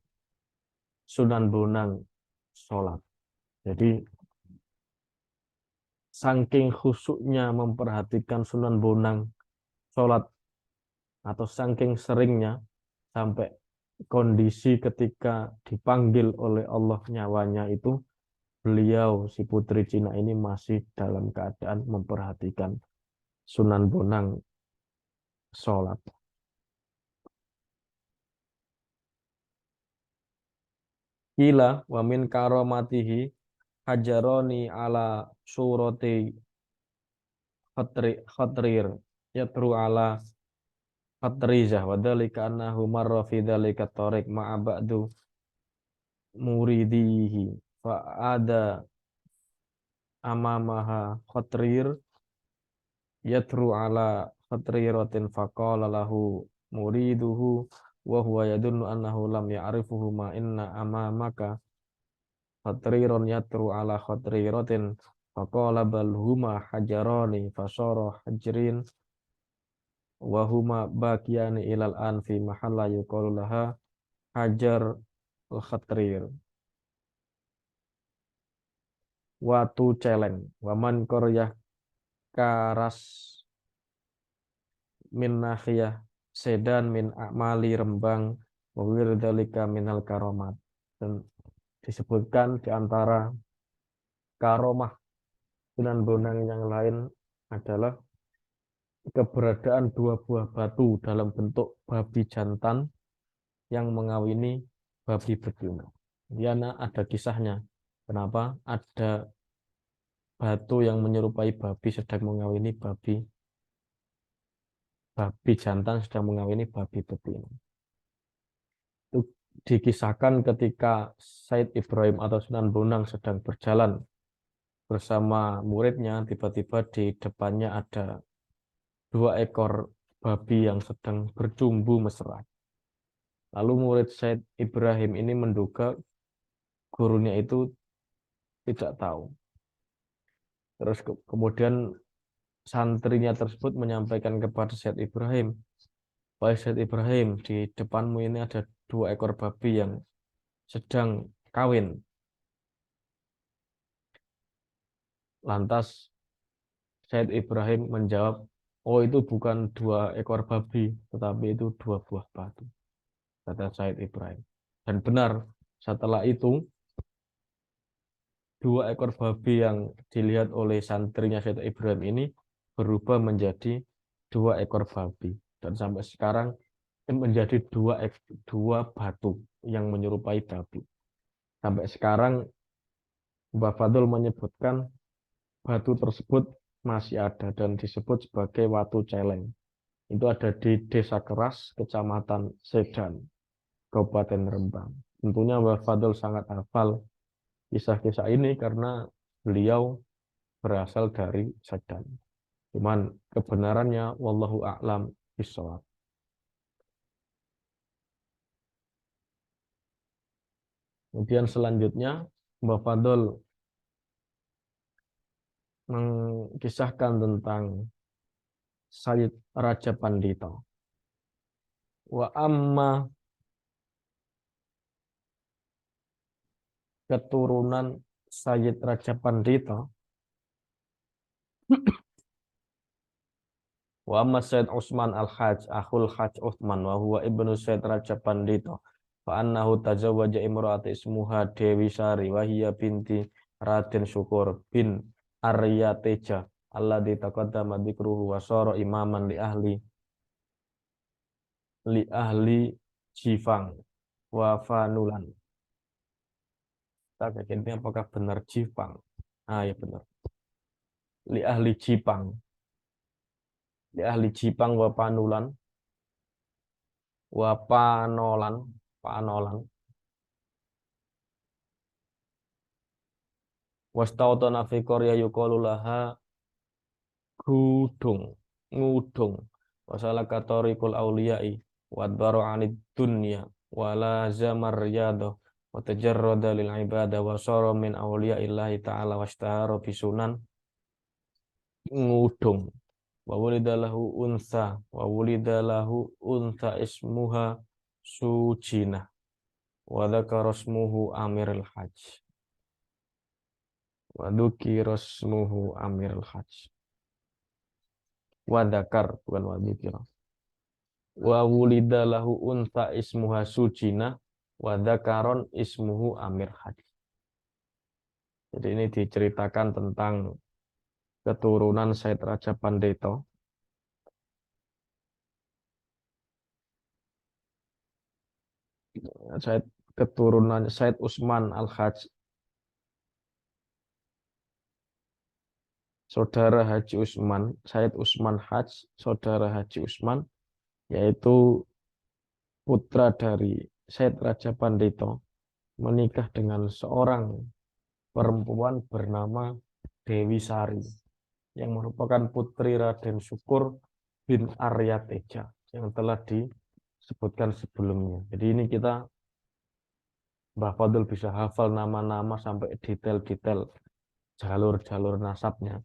Sunan Bonang sholat. Jadi saking khusyuknya memperhatikan Sunan Bonang sholat atau saking seringnya sampai kondisi ketika dipanggil oleh Allah nyawanya itu beliau si Putri Cina ini masih dalam keadaan memperhatikan Sunan Bonang sholat. Kila wa min karomatihi hajaroni ala surati khatrir yatru ala khatrizah wa dzalika annahu marra fi dzalika tariq ma'a ba'du muridihi fa ada amamaha khatrir yatru ala khatriratin faqala lahu muriduhu wa huwa yadunnu annahu lam ya'rifuhu ma inna amamaka khatriron yatru ala khatriratin faqala bal huma hajarani fasara hajrin wa huma baqiyani ilal an fi mahalla yuqalu laha hajar al khatrir. Watu celeng waman koryah karas min nahiyah sedan min akmali rembang wawir dalika minal karomat. Dan disebutkan di antara karomah Sunan Bonang yang lain adalah keberadaan dua buah batu dalam bentuk babi jantan yang mengawini babi betina. Diana ada kisahnya. Kenapa ada batu yang menyerupai babi sedang mengawini babi jantan sedang mengawini babi betina. Itu dikisahkan ketika Said Ibrahim atau Sunan Bonang sedang berjalan bersama muridnya, tiba-tiba di depannya ada 2 ekor babi yang sedang bercumbu mesra. Lalu murid Said Ibrahim ini menduga gurunya itu tidak tahu. Terus kemudian santrinya tersebut menyampaikan kepada Said Ibrahim, "Wahai Said Ibrahim, di depanmu ini ada 2 ekor babi yang sedang kawin." Lantas Said Ibrahim menjawab, "Oh, itu bukan 2 ekor babi, tetapi itu 2 buah batu," kata Said Ibrahim. Dan benar, setelah itu 2 ekor babi yang dilihat oleh santrinya Said Ibrahim ini berubah menjadi 2 ekor babi. Dan sampai sekarang menjadi dua batu yang menyerupai babi. Sampai sekarang Mbah Fadul menyebutkan batu tersebut masih ada dan disebut sebagai watu celeng. Itu ada di Desa Keras, Kecamatan Sedan, Kabupaten Rembang. Tentunya Mbah Fadul sangat hafal kisah-kisah ini karena beliau berasal dari Sedan. Cuman kebenarannya wallahu a'lam bishawab. Kemudian selanjutnya Mbah Fadul mengkisahkan tentang Sayyid Raja Pandito. Wa amma keturunan Sayyid Raja Pandito. Wa amma Sayyid Utsman Al-Hajj akhul Hajj Utsman wa huwa ibnu Sayyid Raja Pandito. Fa annahu tazawwaja imra'ati ismuha Dewi Sari wa hiya binti Raden Syukur bin Arya Teja alladzi taqaddama dzikruhu wa sara imaman li ahli Jifang wa Fanulan. Tak ini apakah benar Jifang? Ah ya benar. Li ahli Jipang. Li ahli Jipang wa Panulan wa Panolan. Wastautana fi qarya yuqalu laha ngudung wasalaka tariqul auliyai wadbaru anid dunya wala zamar riyadh wa tajarrada lil ibadah wa sara min auliyaillahi ta'ala washtahara bi sunan ngudung wa wulidalahu unsa ismuha Sujinah wa dzakara ismuhu Amirul Hajj wa dzukira ismuhu Amirul Hajj wa dzakar bukan wa dzikira wa wulidalahu unsa ismuha Sujinah wa dzakaron ismuhu Amir Hajj. Jadi ini diceritakan tentang keturunan Said Raja Pandito. Keturunan Said Utsman Al-Hajj, saudara Haji Utsman, Said Utsman Hajj, saudara Haji Utsman, yaitu putra dari Said Raja Pandito, menikah dengan seorang perempuan bernama Dewi Sari yang merupakan putri Raden Syukur bin Arya Teja yang telah disebutkan sebelumnya. Jadi ini kita Mbah Fadl bisa hafal nama-nama sampai detail-detail jalur-jalur nasabnya.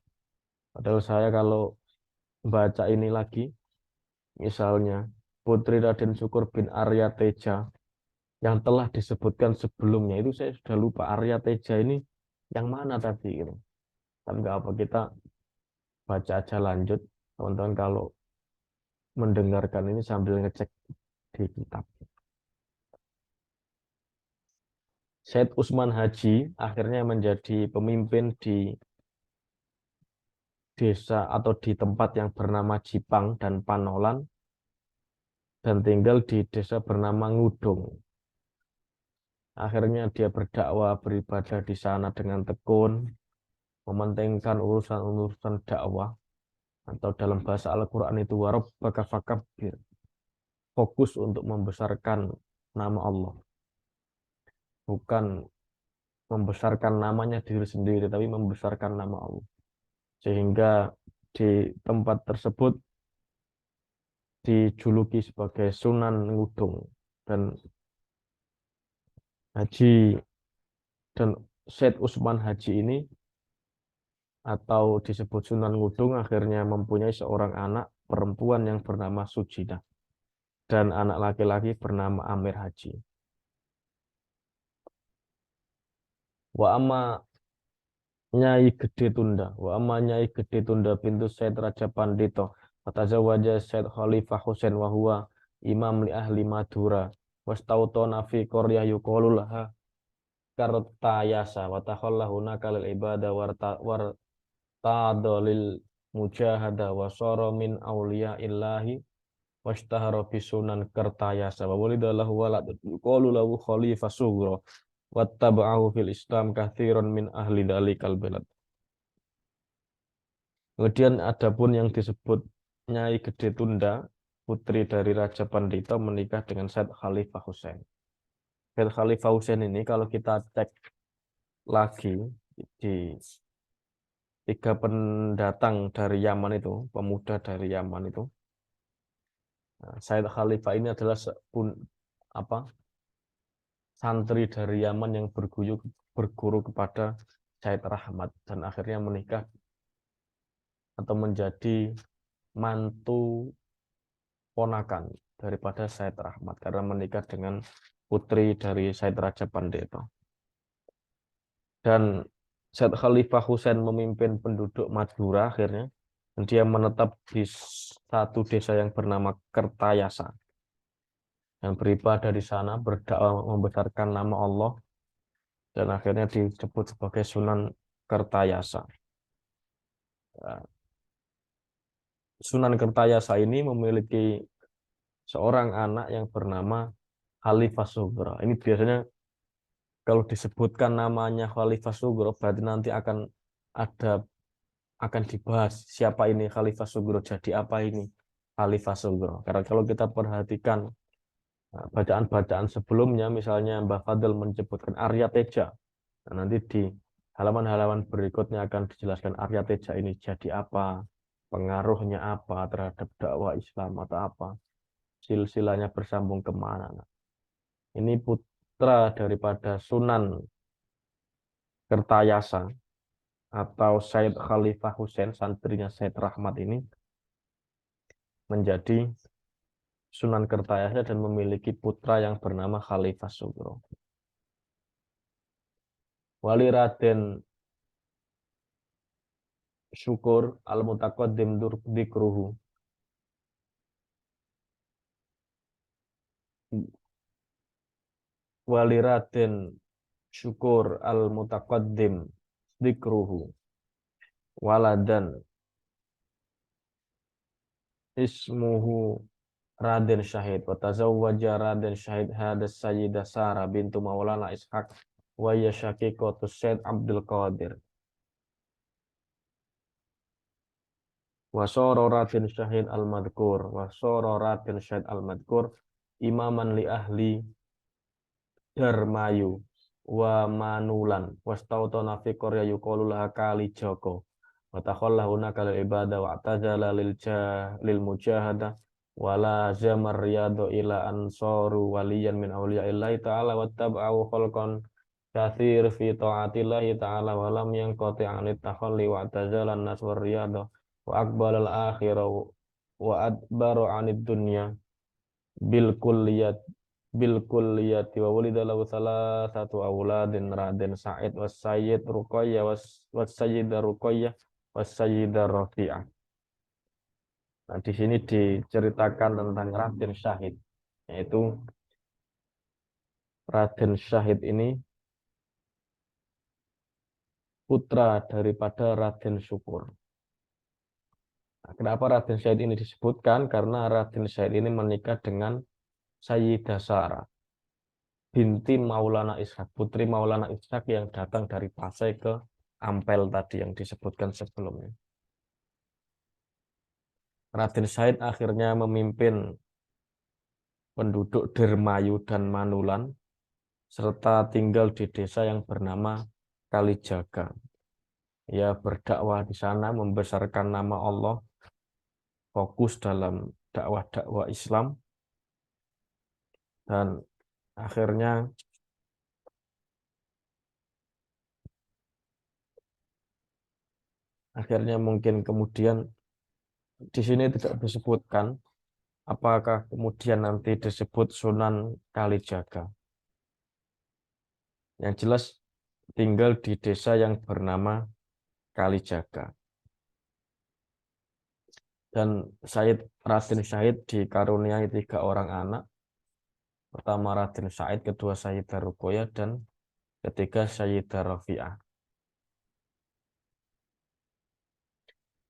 Padahal saya kalau baca ini lagi, misalnya Putri Raden Syukur bin Arya Teja yang telah disebutkan sebelumnya, itu saya sudah lupa Arya Teja ini yang mana tadi gitu. Tapi nggak apa, kita baca aja lanjut. Teman-teman kalau mendengarkan ini sambil ngecek di kitab. Syed Usman Haji akhirnya menjadi pemimpin di desa atau di tempat yang bernama Jipang dan Panolan dan tinggal di desa bernama Ngudung. Akhirnya dia berdakwah, beribadah di sana dengan tekun, mementingkan urusan-urusan dakwah, atau dalam bahasa Al-Quran itu warabbaka fakabbir, fokus untuk membesarkan nama Allah, bukan membesarkan namanya diri sendiri, tapi membesarkan nama Allah. Sehingga di tempat tersebut dijuluki sebagai Sunan Ngudung, dan Haji dan Syed Usman Haji ini atau disebut Sunan Ngudung akhirnya mempunyai seorang anak perempuan yang bernama Sujidah dan anak laki-laki bernama Amir Haji. Wa amma Nyai Gede Tunda, wa amma Nyai Gede Tunda pintu Syed Raja Pandito, wajah Syed Khalifah Husain wa huwa imam li ahli Madura, wastautona fi qaryah yuqalu laha Kartayasa wa takhallahu nakalil ibadah wartado lil mujahada wa sara min auliya illahi washtahara bisunan Kartayasa wa walidalahu walad yuqalu lahu Khalifah Sughra wattaba'ahu fil Islam katsiran min ahli dalikal balad. Kemudian adapun yang disebut Nyai Gede Tunda, putri dari Raja Pandito, menikah dengan Syed Khalifah Husain. Syed Khalifah Husain ini kalau kita cek lagi di 3 pendatang dari Yaman itu, pemuda dari Yaman itu, Syed Khalifah ini adalah santri dari Yaman yang berguru kepada Syed Rahmat dan akhirnya menikah atau menjadi mantu ponakan daripada Syed Rahmat karena menikah dengan putri dari Syed Raja Pandito. Dan Syed Khalifah Husain memimpin penduduk Madura akhirnya, dan dia menetap di satu desa yang bernama Kertayasa dan beribadah di sana, berdakwah membesarkan nama Allah, dan akhirnya disebut sebagai Sunan Kertayasa. Sunan Kertayasa ini memiliki seorang anak yang bernama Khalifah Sughra. Ini biasanya kalau disebutkan namanya Khalifah Sughra berarti nanti akan dibahas siapa ini Khalifah Sughra, jadi apa ini Khalifah Sughra. Karena kalau kita perhatikan bacaan-bacaan sebelumnya, misalnya Mbah Fadl menyebutkan Arya Teja, nah, nanti di halaman-halaman berikutnya akan dijelaskan Arya Teja ini jadi apa, pengaruhnya apa terhadap dakwah Islam atau apa, silsilahnya bersambung kemana. Nah, ini putra daripada Sunan Kertayasa atau Syed Khalifah Husain, santrinya Syed Rahmat ini menjadi Sunan Kertayasa dan memiliki putra yang bernama Khalifah Sughra. Wali Raden Syukur al-Mutaqaddim dzikruhu. Wali Raden Syukur al-Mutaqaddim dzikruhu waladan ismuhu Raden Syahid wa tazawwaja Raden Syahid hadas Sayyidah Sarah bintu Maulana Ishaq wa ya syaqiqatu Syed Abdul Qadir. Wa sara Raden Syahid al-Madhkur wa sara Raden Syahid al-Madhkur imaman li ahli Darmayu wa manulan wastautana fi qarya yuqalu laha kali joko wa takhallahu hunaka lil ibadah wa atazala lil mujahada wala zamar riyadu ila ansaru waliyan min awliyaillahi ta'ala wattaba'u khalqan kathir fi ta'atillahi ta'ala wa lam yanqati 'anit takhalli wa atazala an-nas war riyadu wa aqbala al-akhirah wa adbaru 'anid dunya bil kulliyat bil kulliyati wa walida lahu satu auladin Raden Said was Sayyid Ruqayyah was Sayyidah Ruqayyah was Sayyidah Rafi'ah. Nah, di sini diceritakan tentang Raden Syahid, yaitu Raden Syahid ini putra daripada Raden Syukur. Nah, kenapa Raden Syahid ini disebutkan? Karena Raden Syahid ini menikah dengan Sayyidah Sarah binti Maulana Ishak, putri Maulana Ishak yang datang dari Pasai ke Ampel tadi yang disebutkan sebelumnya. Raden Syahid akhirnya memimpin penduduk Dermayu dan Manulan serta tinggal di desa yang bernama Kalijaga. Ia berdakwah di sana, membesarkan nama Allah, fokus dalam dakwah-dakwah Islam, dan akhirnya mungkin kemudian di sini tidak disebutkan apakah kemudian nanti disebut Sunan Kalijaga. Yang jelas tinggal di desa yang bernama Kalijaga. Dan Raden Syahid dikaruniai 3 orang anak. Pertama Raden Syahid, kedua Sayyidah Ruqayyah, dan ketiga Sayyidah Rafi'ah.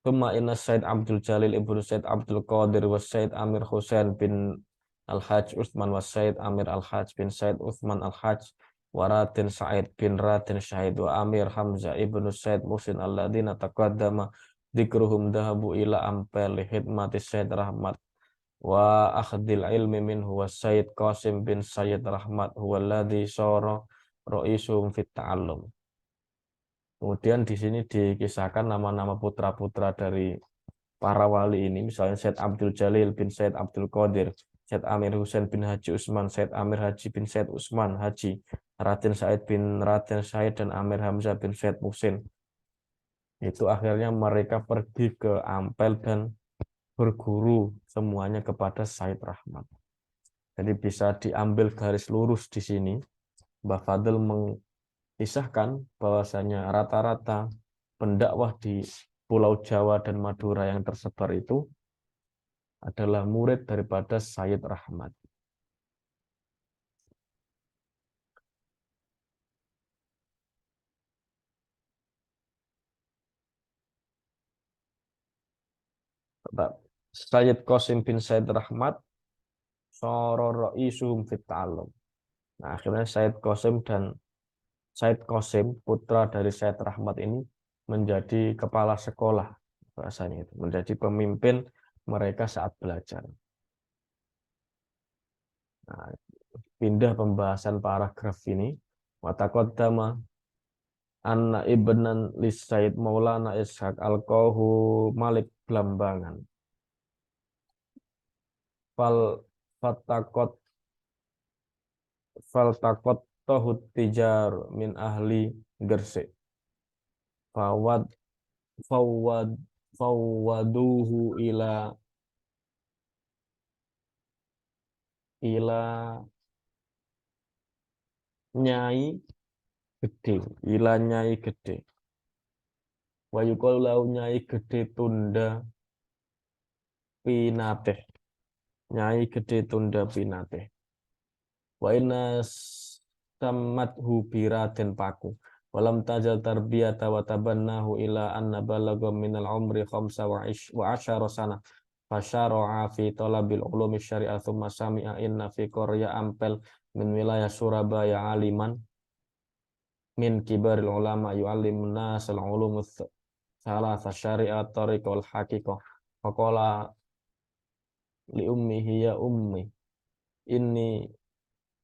Thumma inna Said Abdul Jalil ibnu Said Abdul Qadir wa Said Amir Husain bin Al-Hajj Utsman wa Said Amir Al-Hajj bin Said Utsman Al-Hajj wa Raden Said bin Raden Syahid wa Amir Hamzah ibnu Said Musin alladina taqaddama dzikruhum dahabu ila Ampel li khidmati Said Rahmat wa akhdil ilmi minhu wa Said Qasim bin Sayyid Rahmat huwa alladhi sara ra'isum fit ta'allum. Kemudian di sini dikisahkan nama-nama putra-putra dari para wali ini, misalnya Said Abdul Jalil bin Said Abdul Qadir, Said Amir Husain bin Haji Utsman, Said Amir Haji bin Said Utsman Haji, Raden Said bin Raden Said, dan Amir Hamzah bin Said Musin. Itu akhirnya mereka pergi ke Ampel dan berguru semuanya kepada Said Rahmat. Jadi bisa diambil garis lurus di sini. Mbah Fadl mengisahkan bahwasanya rata-rata pendakwah di Pulau Jawa dan Madura yang tersebar itu adalah murid daripada Sayyid Rahmat. Sayyid Qasim bin Said Rahmat soror isum fit ta'allum. Nah, akhirnya Said Qasim dan Said Qasim, putra dari Said Rahmat ini, menjadi kepala sekolah, bahasanya itu, menjadi pemimpin mereka saat belajar. Nah, pindah pembahasan paragraf ini. Wataqaddama anna ibnan li Said Maulana Ishaq alqahu Malik Blambangan. Fal fatakot tahut tijar min ahli Gresik. Fawad fawad fawaduhu ila nyai gede, ila nyai gede. Wa yuqalu lahu nyai gede Tunda Pinateh. Nyai gede Tunda Pinateh. Wa inna samathu biraden Paku. Walam tajal tarbiyata wa tabannahu ila anna balagha minal umri khamsa wa asyara sana. Fasyara'a fi talabil ulumi syari'ah thumma sami'a inna fi qarya Ampel min wilayah Surabaya aliman min kibaril ulama yu'allimun nas al-ulum thalatha syari'ah tariq wal haqiqah. Faqala li ummihi ya ummi inni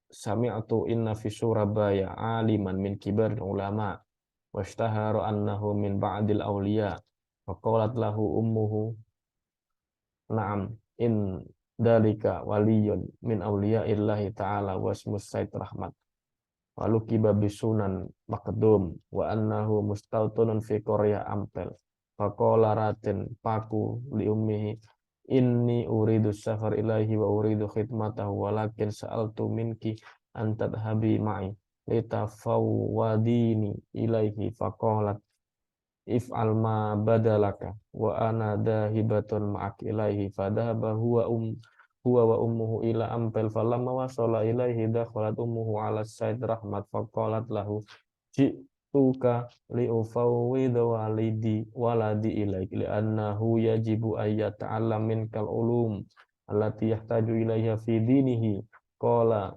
sami'tu inna fi Surabaya aliman min kibar ulama washtahara annahu min ba'dil awliya faqalat lahu ummuhu na'am in dalika waliyun min awliya illahi ta'ala wasmus Said Rahmat walukiba bisunan makdum wa annahu mustautunun fi Korea Ampel faqala ratin paku li ummihi inni uridu safar ilahi wa uridu khidmatahu walakin sa'altu minki antat habi ma'i litafawwadini ilaihi faqalat if'al ma badalaka wa ana dahibatun ma'ak ilaihi fadhaba huwa wa ummuhu ila Ampel falamma wasala ilaihi dakhalat ummuhu ala Said Rahmat faqalat lahu ji'tuka li'ufawwidha waladi ilaik li'annahu yajibu ayyata'allam minkal ulum allati yahtaju ilaiha fi dinihi qala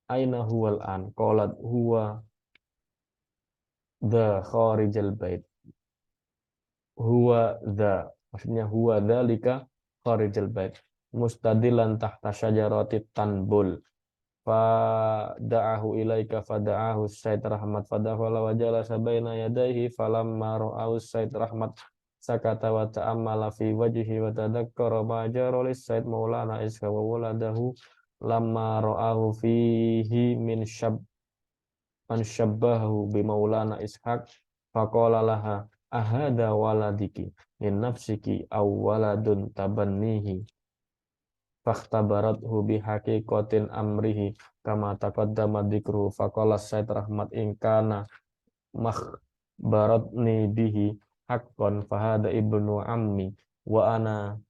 aina huwal an qalat huwa the kharijal bait huwa the maksudnya huwa dzalika kharijal bait mustadilan tahta syajarati tanbul fada'ahu ilaika fada'ahu Said Rahmat fadakhala wa jalasa baina yadayhi falamma ra'ahu Said Rahmat sakata wa ta'ammala fi wajhi wa tadhakkara ma jara lis Said Maulana Ishaq wa waladahu lamma ra'ahu fihi min man syabbahu bi Maulana Ishaq faqala laha ahada waladiki min nafsiki aw waladun tabannihi fakhtabarathu bihaqiqatin amrihi kama taqaddama dzikru faqala Said Rahmat in kana makhbaratni bihi haqqan fahada ibnu ammi wa ana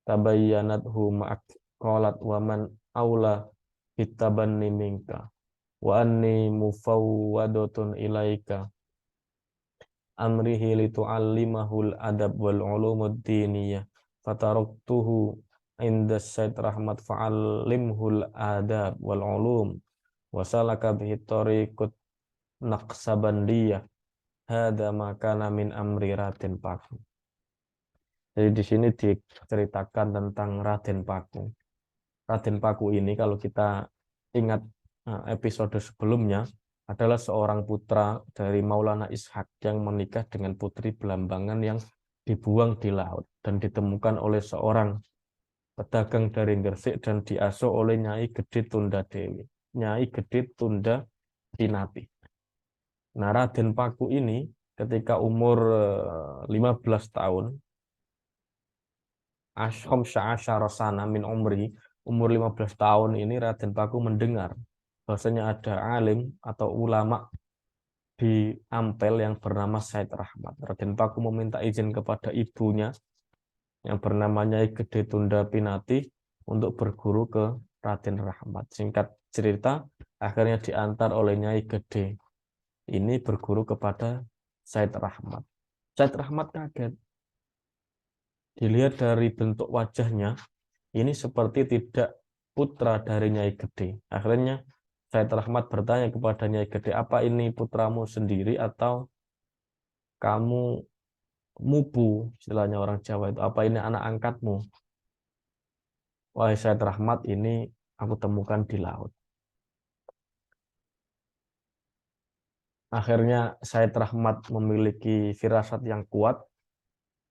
tabayyanathu ma'ak qalat wa man aula bitabanni minka wa anni mufawwadatun ilaika amrihi litu'allimahul adab wal ulumud diniyah fataraktuhu inda Said Rahmat fa'allimhul adab wal ulum wasalaka bihi tariqut naqsabandiyah hadza ma kana min amri Raden Paku. Jadi di sini diceritakan tentang Raden Paku. Raden Paku ini kalau kita ingat episode sebelumnya adalah seorang putra dari Maulana Ishaq yang menikah dengan putri Belambangan yang dibuang di laut dan ditemukan oleh seorang pedagang dari Gresik dan diasuh oleh Nyai Gede Tunda Dewi, Nyai Gede Tunda Pinati. Nah, Raden Paku ini ketika umur 15 tahun, ashom sya'asyarasana min umri, umur 15 tahun ini Raden Paku mendengar bahwasanya ada alim atau ulama di Ampel yang bernama Said Rahmat. Raden Paku meminta izin kepada ibunya yang bernama Nyai Gede Tunda Pinati untuk berguru ke Raden Rahmat. Singkat cerita, akhirnya diantar oleh Nyai Gede ini berguru kepada Said Rahmat. Said Rahmat kaget. Dilihat dari bentuk wajahnya, ini seperti tidak putra dari Nyai Gede. Akhirnya Said Rahmat bertanya kepada Nyai Gede, apa ini putramu sendiri atau kamu mupu, istilahnya orang Jawa itu, apa ini anak angkatmu? Wahai Said Rahmat, ini aku temukan di laut. Akhirnya Said Rahmat memiliki firasat yang kuat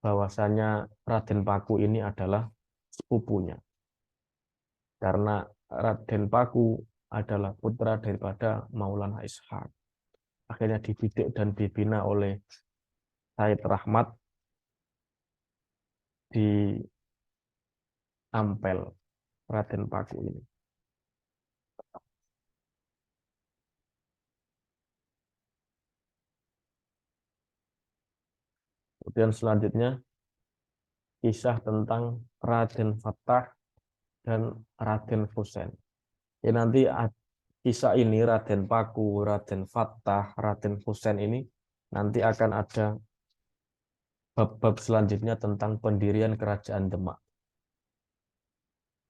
bahwasanya Raden Paku ini adalah sepupunya. Karena Raden Paku adalah putra daripada Maulana Ishaq. Akhirnya dididik dan dibina oleh Said Rahmat di Ampel, Raden Paku ini. Kemudian selanjutnya kisah tentang Raden Fattah dan Raden Husain. Ya, nanti kisah ini Raden Paku, Raden Fattah, Raden Husain ini nanti akan ada bab-bab selanjutnya tentang pendirian kerajaan Demak.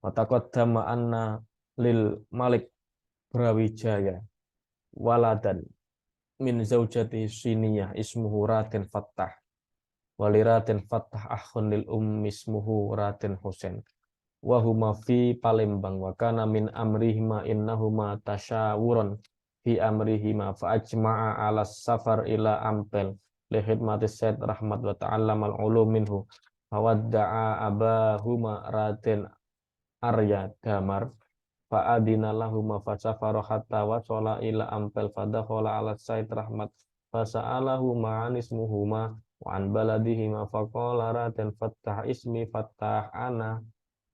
Wa taqaddama anna lil Malik Brawijaya waladan min zaujati Siniyah ismuhu Raden Fattah. Wali Raden Fattah akhun lil ismuhu Raden Husain. wa huma fi Palembang wa kana min amrihima innahuma tasyawuron fi amrihima fa ajma'a ala safar ila Ampel li khidmati Said Rahmat wa ta'allama al-ulum minhu fa wadda'a abahuma Raden Arya Damar fa adina lahuma fa safara hatta wasala ila Ampel fa dakhala ala Said Rahmat fa sa'alahu ma'an ismuhuma wa an baladihima fa qala Raden Fattah ismi Fattah ana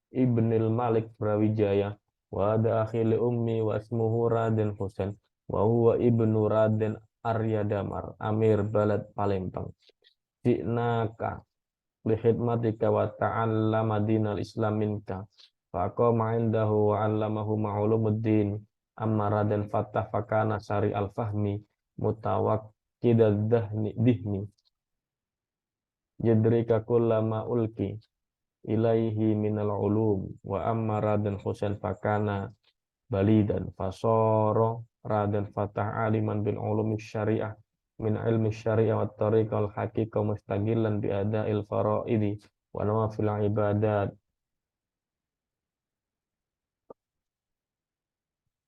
Ibnil Malik Brawijaya wa ada akhili ummi wa ismuhu Raden Husain wa huwa ibnu Raden Arya Damar Amir Balad Palembang ji'naka li khidmatika wa ta'allama dinal Islam minka fa aqama indahu wa 'allamahu ma'ulumuddin amma Raden Fattah fakana sari al-fahmi mutawakkidad dihni yadrika kullama ulki ilaihi minal ulum wa amma Raden Husain fakana balidan fasoro Raden Fattah aliman bin ulumi syariah min ilmi syariah wa tariqah al haqiqah mustaqilan bi ada'il faraidi wa nawafil ibadat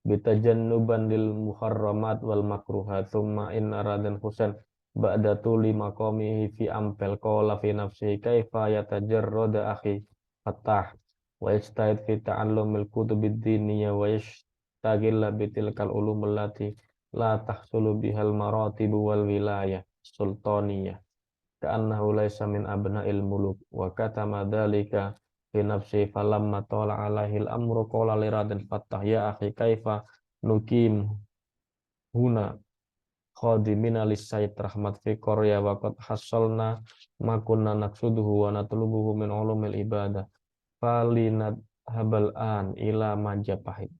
bitajannuban lil muharramat wal makruhat thumma inna Raden Husain ba'da tuli maqamihi fi Ampel qala fi nafsihi kaifa yatajarrada akhi Fattah wa yajtahid fi ta'allumil kutubid diniyah wa yashtagilla bitilkal ulum allati la tahsulu bihal maratib wal wilayah sultaniyah ka'annahu laysa min abna'il muluk wa katama dzalika fi nafsi falamma tala alaihi al-amru qala li Raden Fattah ya akhi kaifa nukim huna khadimina lis-Sayyid Rahmat fi Korea wa qad hasalna ma kunna naqsuduhu wa natlubuhu min ulumil ibadah falinad habal an ila Majapahit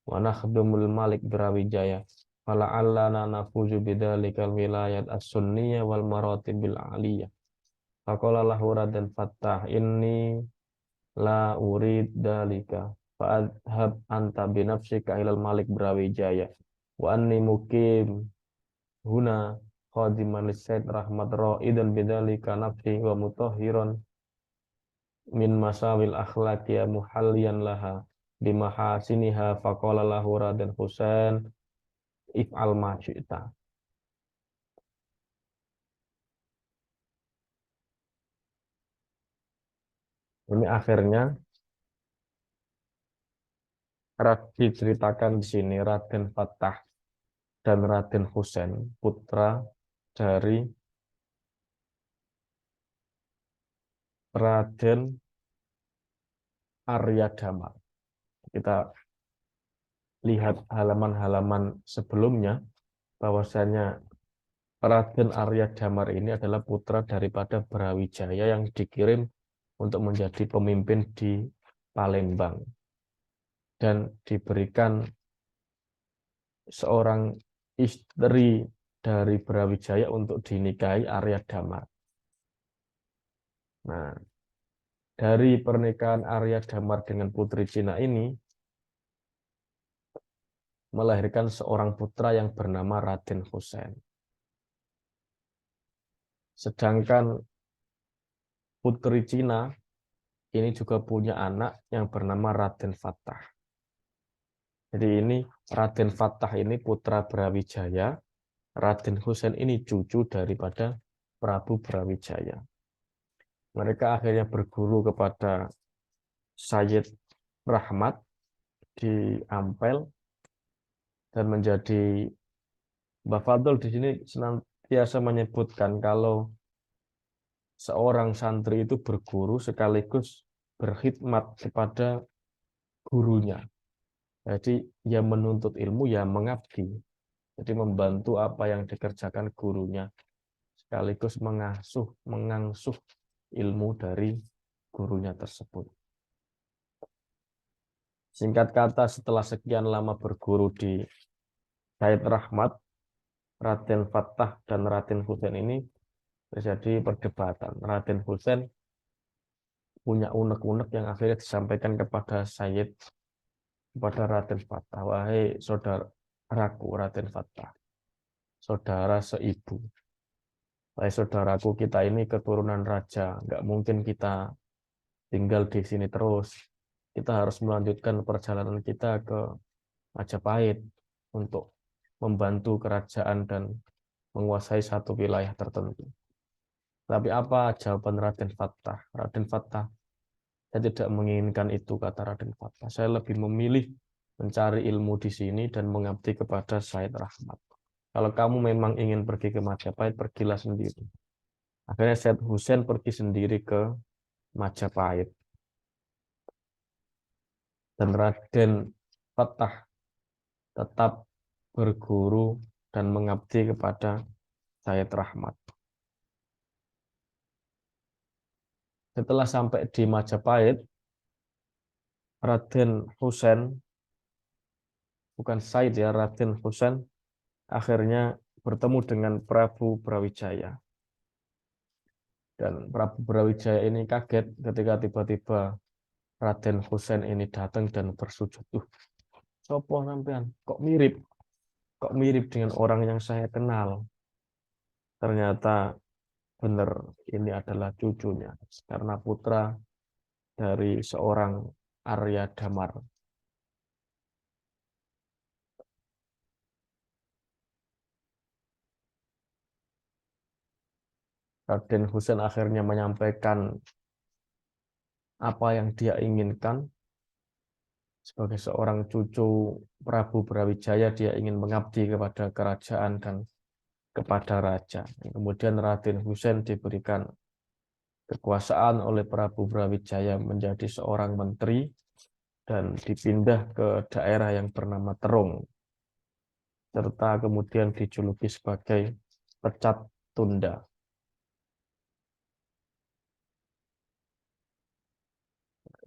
wa nakhdumul Malik Brawijaya fala'allana nafuzu bidzalikal wilayat as-sunniyah wal maratibil aliyah faqala lahu Raden Fattah inni la urid dalika fa'adhab anta binafsika ilal Malik Brawijaya wa anni mukim huna khadiman lis-Said Rahmat ra'idan bidzalika nafsi wa mutahhiran min masawil akhlaqiyya muhalliyan laha bimahasiniha faqala lahu Raden Husain if'al ma syi'ta. Ini akhirnya diceritakan di sini Raden Fattah dan Raden Husain putra dari Raden Arya Damar. Kita lihat halaman-halaman sebelumnya bahwasanya Raden Arya Damar ini adalah putra daripada Brawijaya yang dikirim untuk menjadi pemimpin di Palembang dan diberikan seorang istri dari Brawijaya untuk dinikahi Arya Damar. Nah, dari pernikahan Arya Damar dengan putri Cina ini melahirkan seorang putra yang bernama Raden Husain. Sedangkan putri Cina ini juga punya anak yang bernama Raden Fattah. Jadi ini Raden Fattah ini putra Brawijaya, Raden Husain ini cucu daripada Prabu Brawijaya. Mereka akhirnya berguru kepada Sayyid Rahmat di Ampel dan menjadi Mbah Fadl di sini senantiasa menyebutkan kalau seorang santri itu berguru sekaligus berkhidmat kepada gurunya. Jadi ya menuntut ilmu, ya mengabdi. Jadi membantu apa yang dikerjakan gurunya. Sekaligus mengangsuh ilmu dari gurunya tersebut. Singkat kata, setelah sekian lama berguru di Said Rahmat, Raden Fattah dan Raden Husain ini terjadi perdebatan. Raden Husain punya unek-unek yang akhirnya disampaikan kepada kepada Raden Fattah. Wahai saudaraku Raden Fattah, saudara seibu. Wahai saudaraku, kita ini keturunan raja, nggak mungkin kita tinggal di sini terus. kita harus melanjutkan perjalanan kita ke Majapahit untuk membantu kerajaan dan menguasai satu wilayah tertentu. Tapi apa jawaban Raden Fathah? Raden Fathah, saya tidak menginginkan itu, kata Raden Fathah. Saya lebih memilih mencari ilmu di sini dan mengabdi kepada Said Rahmat. Kalau kamu memang ingin pergi ke Majapahit, pergilah sendiri. Akhirnya Said Husain pergi sendiri ke Majapahit. Dan Raden Fathah tetap berguru dan mengabdi kepada Said Rahmat. Setelah sampai di Majapahit, Raden Husain, bukan Said ya, Raden Husain akhirnya bertemu dengan Prabu Brawijaya. Dan Prabu Brawijaya ini kaget ketika tiba-tiba Raden Husain ini datang dan bersujud. Sopo sampean? Kok mirip? Kok mirip dengan orang yang saya kenal? Ternyata benar ini adalah cucunya karena putra dari seorang Arya Damar. Raden Husain akhirnya menyampaikan apa yang dia inginkan. Sebagai seorang cucu Prabu Brawijaya, dia ingin mengabdi kepada kerajaan dan kepada raja. Kemudian Raden Husain diberikan kekuasaan oleh Prabu Brawijaya menjadi seorang menteri dan dipindah ke daerah yang bernama Terong, serta kemudian dijuluki sebagai Pecat Tunda.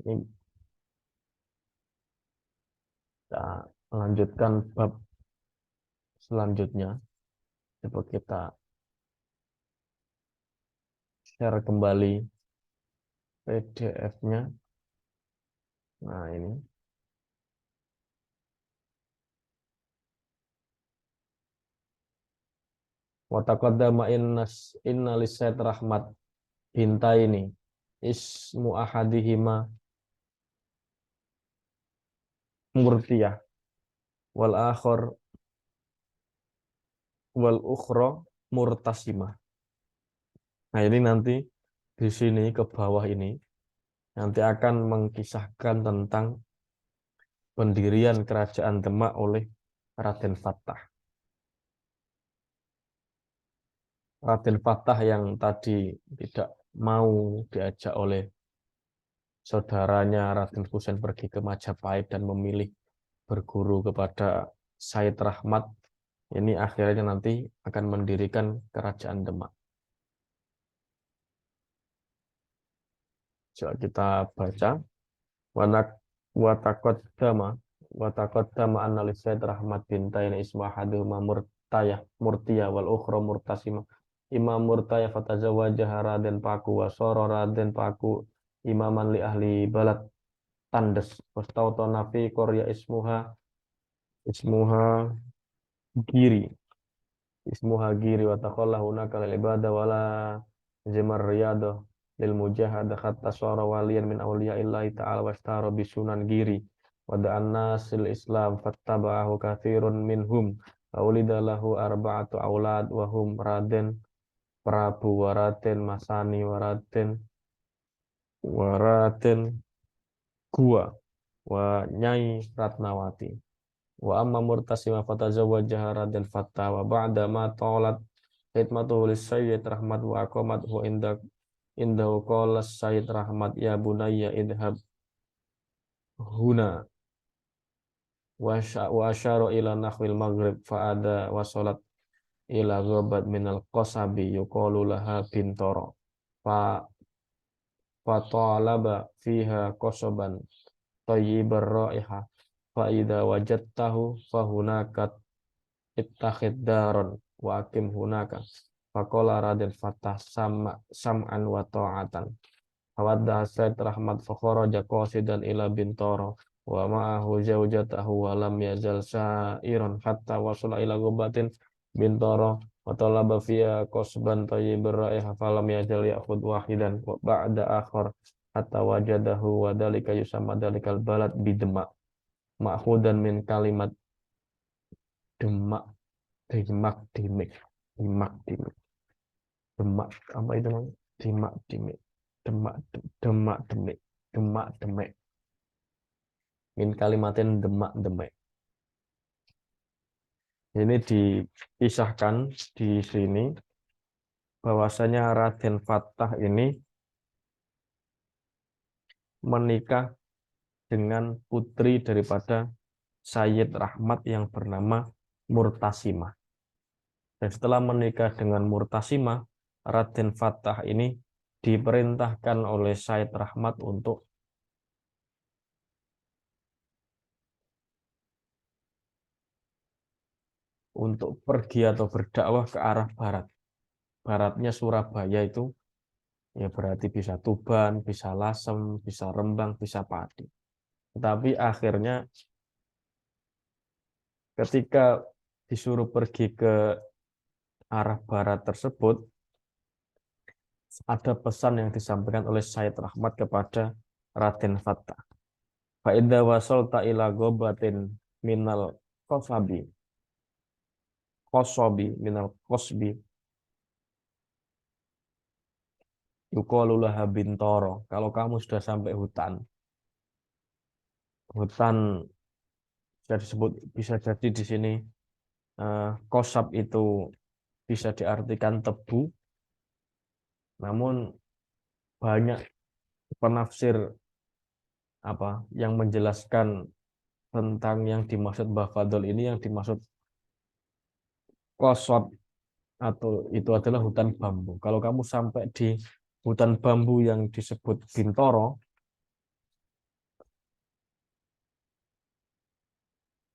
Ini kita melanjutkan bab selanjutnya. Coba kita share kembali PDF-nya. Nah, ini. Wa taqaddama inna lisaid Rahmat bintaini ismu ahadihima Murtiyah wal akhir wal ukhra Murtasimah. Nah, ini nanti di sini ke bawah ini nanti akan mengkisahkan tentang pendirian kerajaan Demak oleh Raden Fathah. Raden Fathah yang tadi tidak mau diajak oleh saudaranya Raden Husain pergi ke Majapahit dan memilih berguru kepada Said Rahmat, ini akhirnya nanti akan mendirikan kerajaan Demak. Coba kita baca. Wataqaddama anna li Said Rahmat bintain ismahaduhuma murtiyah wal ukhra murtasimah. Imam Murtaya fatazawwajaha Raden Paku wa sara Raden Paku imaman li ahli balad Tandes wastautana fi qarya ismuha Giri Giri wa taqalla hunaka lil ibadah wala zimar riyadah lil mujahadah hatta sara waliyan min awliya illahi ta'ala washtara bisunan Giri wa da'an nasil Islam fattaba'ahu katsirun minhum ulida lahu arba'atu aulad wa hum Raden Prabu wa Raden Masani wa Raden Gua wa Nyai Ratnawati. Wa amma Murtasimah fatazawwajaha Raden Fathah wa ba'da ma talat khidmatuhu lis-Sayyid Rahmat wa aqamathu indahu qala Sayyid Rahmat ya bunayya idhab huna wa asyara ila nahwil maghrib fa ada wa salat ila ghabat minal qasabi yuqalu laha bintoro fa talaba fiha qasaban thayyibar raiha fa idza wajadtahu fa hunaka ittakhid daron wa akim hunaka faqala Raden Fathah sam'an wa ta'atan fawadda Said Rahmat fa kharaja qasidan ila bintoro wa ma'ahu zaujatahu wa lam yazal sa'iran hatta wasala ila gubatin bintoro wa talaba fiha qasban tayyibir raiha falam yazal ya'khud wahidan wa ba'da akhar hatta wajadahu wa dzalika yusamma dzalikal balad bidemak ma'khudan min kalimat demak demak dimik demak dimik demak apa itu namanya demak dimik demak demak demik demak demek min kalimatin demak demek. Ini dipisahkan di sini bahwasanya Raden Fathah ini menikah dengan putri daripada Sayyid Rahmat yang bernama Murtasimah. Dan setelah menikah dengan Murtasimah, Raden Fathah ini diperintahkan oleh Sayyid Rahmat untuk pergi atau berdakwah ke arah barat. Baratnya Surabaya itu ya berarti bisa Tuban, bisa Lasem, bisa Rembang, bisa Pati. Tetapi akhirnya ketika disuruh pergi ke arah barat tersebut, ada pesan yang disampaikan oleh Sayyid Rahmat kepada Raden Fathah. Fa'idha wasalta ila gobatin minal kosabi, kosobi, minal kosbi, yukolulaha bintoro. Kalau kamu sudah sampai hutan bisa disebut, bisa jadi di sini kosab itu bisa diartikan tebu, namun banyak penafsir yang menjelaskan tentang yang dimaksud Mbah Fadl ini, yang dimaksud kosab atau itu adalah hutan bambu. Kalau kamu sampai di hutan bambu yang disebut Bintoro,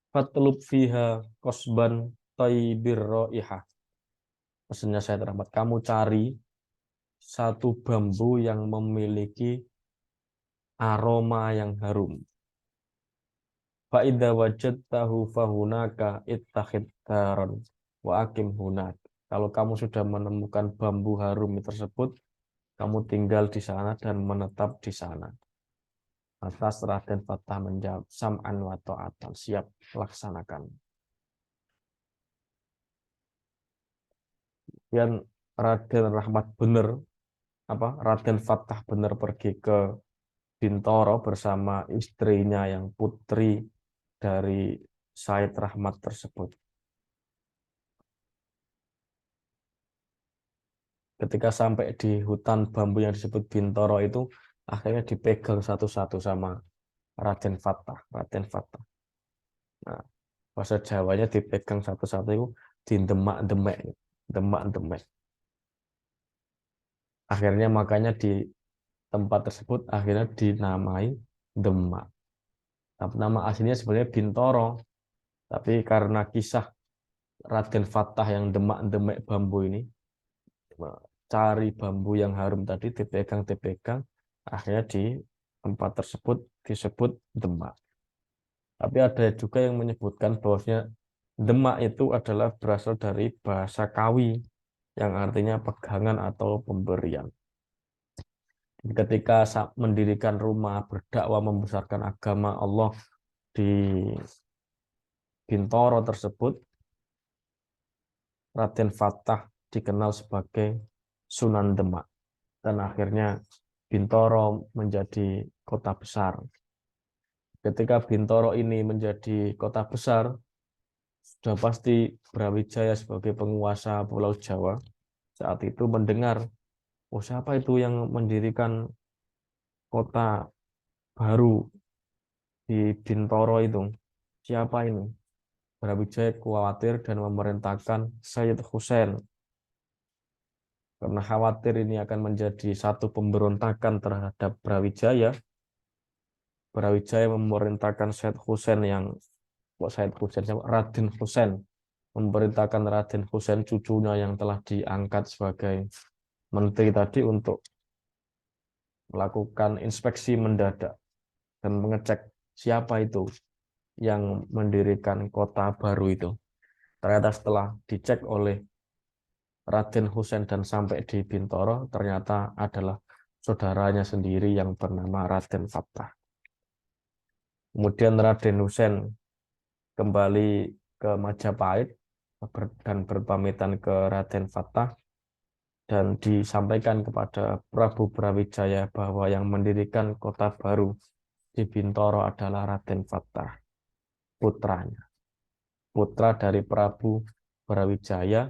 fatlub fiha kosban taibir roihah. Pesannya saya teramat, kamu cari satu bambu yang memiliki aroma yang harum. Fa'idha wajadtahu fahunaka ittakhid daron wa akim hunak. Kalau kamu sudah menemukan bambu harum tersebut, kamu tinggal di sana dan menetap di sana. Atas Raden Fathah menjawab, sam'an wa ta'atan, siap laksanakan. Dan Raden Rahmat benar, Raden Fathah benar pergi ke Bintoro bersama istrinya yang putri dari Sayyid Rahmat tersebut. Ketika sampai di hutan bambu yang disebut Bintoro itu, akhirnya dipegang satu-satu sama Raden Fathah. Nah, bahasa Jawanya dipegang satu-satu itu didemak-demek, demak-demek. Akhirnya makanya di tempat tersebut akhirnya dinamai Demak. Tapi nama aslinya sebenarnya Bintoro. Tapi karena kisah Raden Fathah yang demak-demek bambu ini, cari bambu yang harum tadi, dipegang, akhirnya di tempat tersebut disebut Demak. Tapi ada juga yang menyebutkan bahwasanya Demak itu adalah berasal dari bahasa Kawi yang artinya pegangan atau pemberian. Ketika mendirikan rumah, berdakwah membesarkan agama Allah di Bintoro tersebut, Raden Fathah dikenal sebagai Sunan Demak. Dan akhirnya Bintoro menjadi kota besar. Ketika Bintoro ini menjadi kota besar, sudah pasti Brawijaya sebagai penguasa Pulau Jawa saat itu mendengar, oh siapa itu yang mendirikan kota baru di Bintoro itu? Siapa ini? Brawijaya khawatir dan memerintahkan Sayyid Husain karena khawatir ini akan menjadi satu pemberontakan terhadap Brawijaya. Brawijaya memerintahkan Sayyid Husain Raden Husain memerintahkan Raden Husain cucunya yang telah diangkat sebagai menteri tadi untuk melakukan inspeksi mendadak dan mengecek siapa itu yang mendirikan kota baru itu. Ternyata setelah dicek oleh Raden Husain dan sampai di Bintoro, ternyata adalah saudaranya sendiri yang bernama Raden Fattah. Kemudian Raden Husain kembali ke Majapahit dan berpamitan ke Raden Fattah dan disampaikan kepada Prabu Brawijaya bahwa yang mendirikan kota baru di Bintoro adalah Raden Fattah, putranya. Putra dari Prabu Brawijaya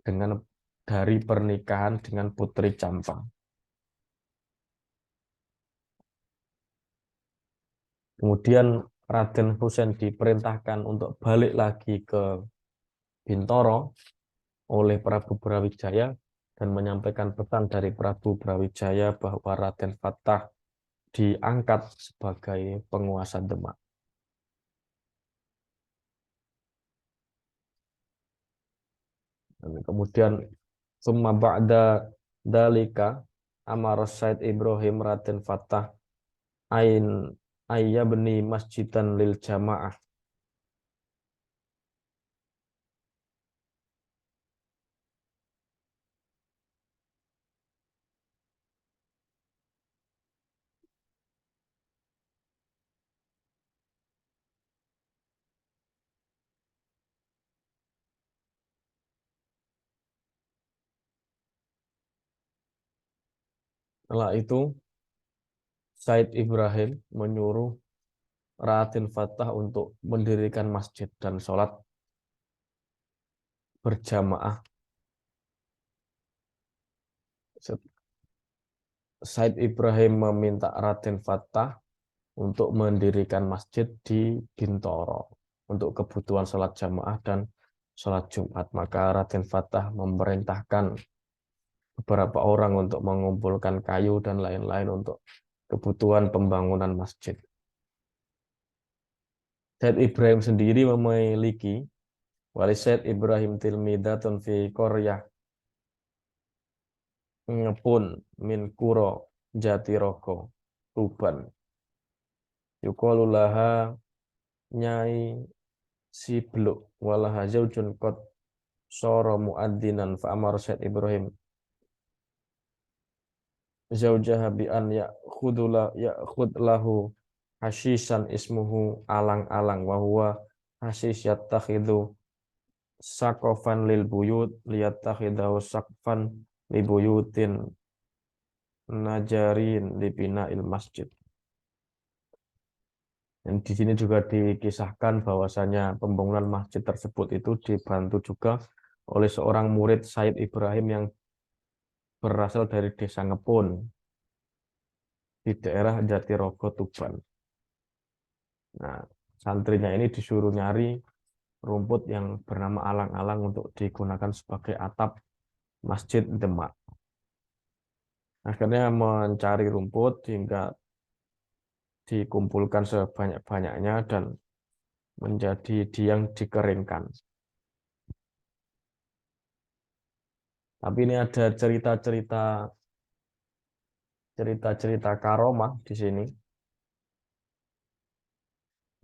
dengan dari pernikahan dengan Putri Campa. Kemudian Raden Husain diperintahkan untuk balik lagi ke Bintoro oleh Prabu Brawijaya dan menyampaikan pesan dari Prabu Brawijaya bahwa Raden Fattah diangkat sebagai penguasa Demak. Dan kemudian summa ba'da dalika amara Said Ibrahim Raden Fattah ain ayyabni masjidan lil jamaah. Setelah itu Said Ibrahim menyuruh Raden Fattah untuk mendirikan masjid dan sholat berjamaah. Said Ibrahim meminta Raden Fattah untuk mendirikan masjid di Bintoro untuk kebutuhan sholat jamaah dan sholat Jumat. Maka Raden Fattah memerintahkan beberapa orang untuk mengumpulkan kayu dan lain-lain untuk kebutuhan pembangunan masjid. Said Ibrahim sendiri memiliki wali Said Ibrahim tilmidatun fi Koryah ngepun min kuro Jatirogo Tuban yukolulaha nyai Sibluk walaha zaujun qad sara muaddinan fa amara Said Ibrahim zaujaha bi an ya'khud lahu hashisan ismuhu alang-alang wa huwa hashish yattakhidhu saqafan lil buyut liyattakhidhu saqfan li buyutin najarin li bina'il masjid. Dan di sini juga dikisahkan bahwasanya pembangunan masjid tersebut itu dibantu juga oleh seorang murid Said Ibrahim yang berasal dari desa Ngepun di daerah Jatirogo Tuban. Nah, santrinya ini disuruh nyari rumput yang bernama alang-alang untuk digunakan sebagai atap Masjid Demak. Akhirnya mencari rumput hingga dikumpulkan sebanyak-banyaknya dan menjadi diang dikeringkan. Tapi ini ada cerita-cerita karomah di sini.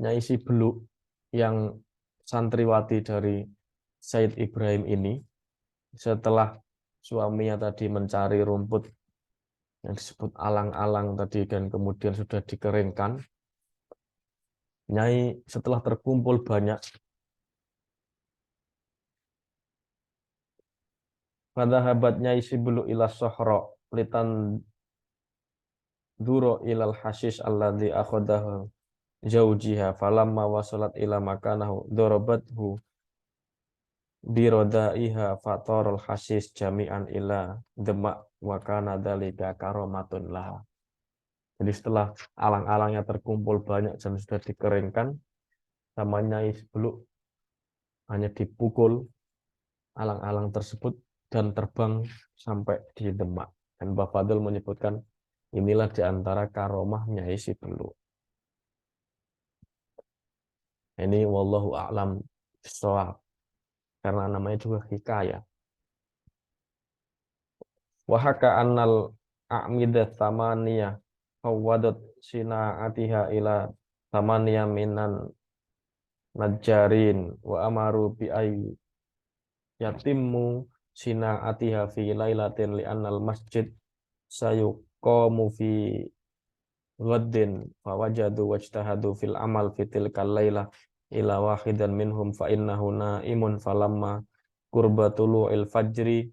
Nyai Beluk yang santriwati dari Said Ibrahim ini setelah suaminya tadi mencari rumput yang disebut alang-alang tadi dan kemudian sudah dikeringkan, Nyai setelah terkumpul banyak pada habat Nyai Beluk ila sohro litan duro ilal hasis alladhi akhodahu zaujiha falamma wasalat ila makanahu dorobathu birodaiha fatorul hasis jami'an ila demak wa kana dzalika karomatun laha. Jadi setelah alang-alangnya terkumpul banyak dan sudah dikeringkan, sama Nyai Beluk hanya dipukul alang-alang tersebut dan terbang sampai di Demak. Dan Mbah Fadil menyebutkan inilah di antara karomah Nyai Beluk. Ini wallahu a'lam bishawab karena namanya juga hikayah. Wahaka annal a'midah tamaniyah fawadat sina'atiha ila tamaniyah minan najarin wa amaru bi ay yatimmu sina'atiha fi lailatin li annal masjid sayuk qamu fi ghaddin fawajadu wajtahadu fil amal fi tilkal lailah ila wahidan minhum fa innahu naimun falamma qurba tulu'il fajri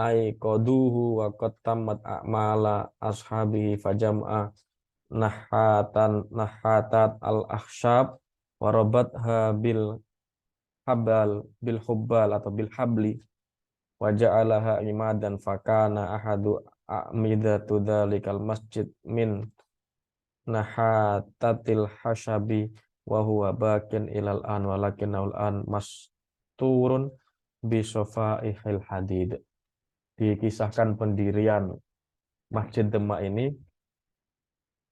ay qaduhu wa qad tammat a'mala ashabihi fajam'a nahatat al-akhshab warabatha bil hubbal atau bil habli wa ja'alaha imadan fakana ahadu a'midatu dzalikal masjid min nahatatil hashabi wa huwa bakin ilal an walakinnahu an masturun bi safaihil hadid. Dikisahkan pendirian Masjid Demak ini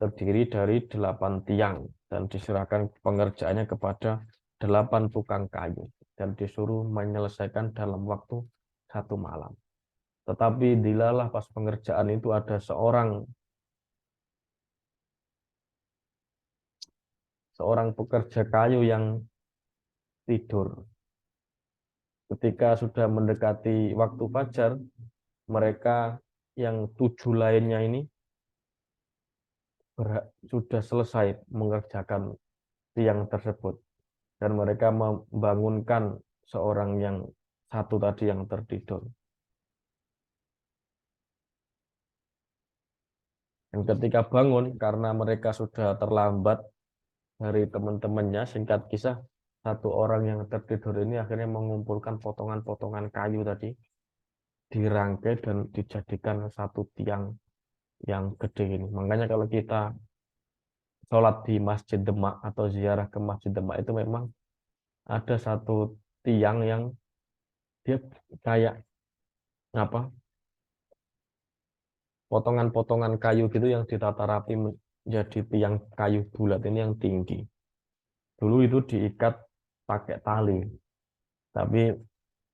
terdiri dari 8 tiang dan diserahkan pengerjaannya kepada 8 tukang kayu dan disuruh menyelesaikan dalam waktu 1 malam. Tetapi dilalah pas pengerjaan itu ada seorang pekerja kayu yang tidur. Ketika sudah mendekati waktu fajar, mereka yang 7 lainnya ini sudah selesai mengerjakan tiang tersebut. Dan mereka membangunkan seorang yang satu tadi yang tertidur. Dan ketika bangun, karena mereka sudah terlambat dari teman-temannya, singkat kisah, satu orang yang tertidur ini akhirnya mengumpulkan potongan-potongan kayu tadi, dirangkai dan dijadikan satu tiang yang gede ini. Makanya kalau kita sholat di Masjid Demak atau ziarah ke Masjid Demak itu memang ada satu tiang yang dia kayak apa? Potongan-potongan kayu gitu yang ditata rapi menjadi tiang kayu bulat ini yang tinggi. Dulu itu diikat pakai tali, tapi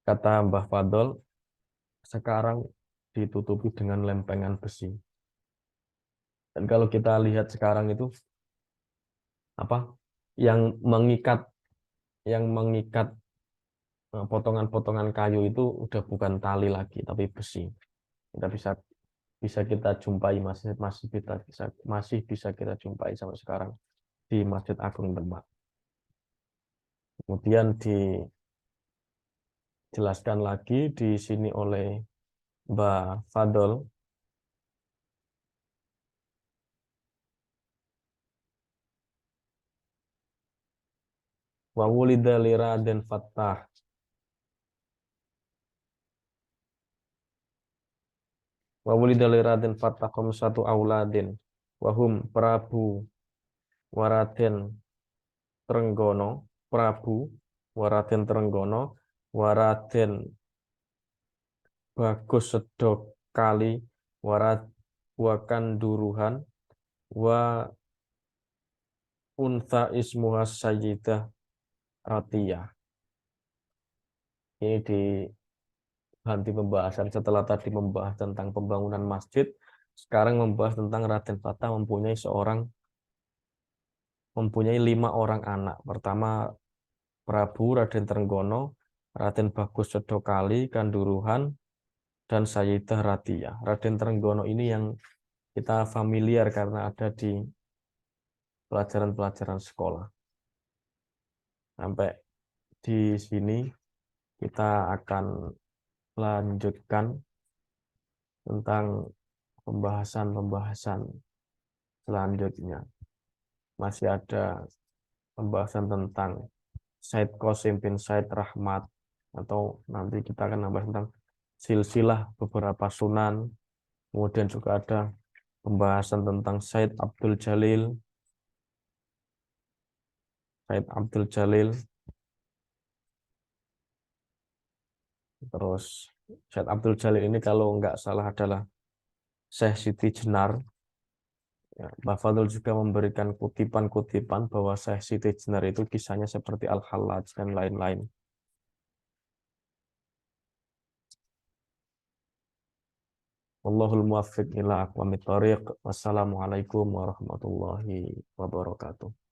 kata Mbah Fadol sekarang ditutupi dengan lempengan besi. Dan kalau kita lihat sekarang itu apa yang mengikat potongan-potongan kayu itu udah bukan tali lagi tapi besi. Kita bisa kita jumpai masih bisa kita jumpai sampai sekarang di Masjid Agung Demak. Kemudian dijelaskan lagi di sini oleh Mbah Fadol wa wulida li Raden Fattah wa wulida li Raden Fattah satu auladin wahum Prabu Waraden Trenggono Prabu Waraden Trenggono Waraden Bagus Sedo Kali Wakanduruhan wa Untha Ismuha Sayyidah Ratiyah. Ini diganti pembahasan setelah tadi membahas tentang pembangunan masjid, sekarang membahas tentang Raden Fatah mempunyai 5 orang anak. Pertama Prabu Raden Trenggono, Raden Bagus Sedokali, Kanduruhan, dan Sayyidah Ratiyah. Raden Trenggono ini yang kita familiar karena ada di pelajaran-pelajaran sekolah. Sampai di sini kita akan lanjutkan tentang pembahasan-pembahasan selanjutnya. Masih ada pembahasan tentang Said Qasim bin Said Rahmat, atau nanti kita akan nambah tentang silsilah beberapa sunan. Kemudian juga ada pembahasan tentang Said Abdul Jalil. Terus Said Abdul Jalil ini kalau nggak salah adalah Syekh Siti Jenar. Ya, Mbah Fadul juga memberikan kutipan-kutipan bahwa Syekh Siti Jenar itu kisahnya seperti Al-Hallaj dan lain-lain. Wallahul muwaffiq ila aqwamit thoriq. Wassalamualaikum warahmatullahi wabarakatuh.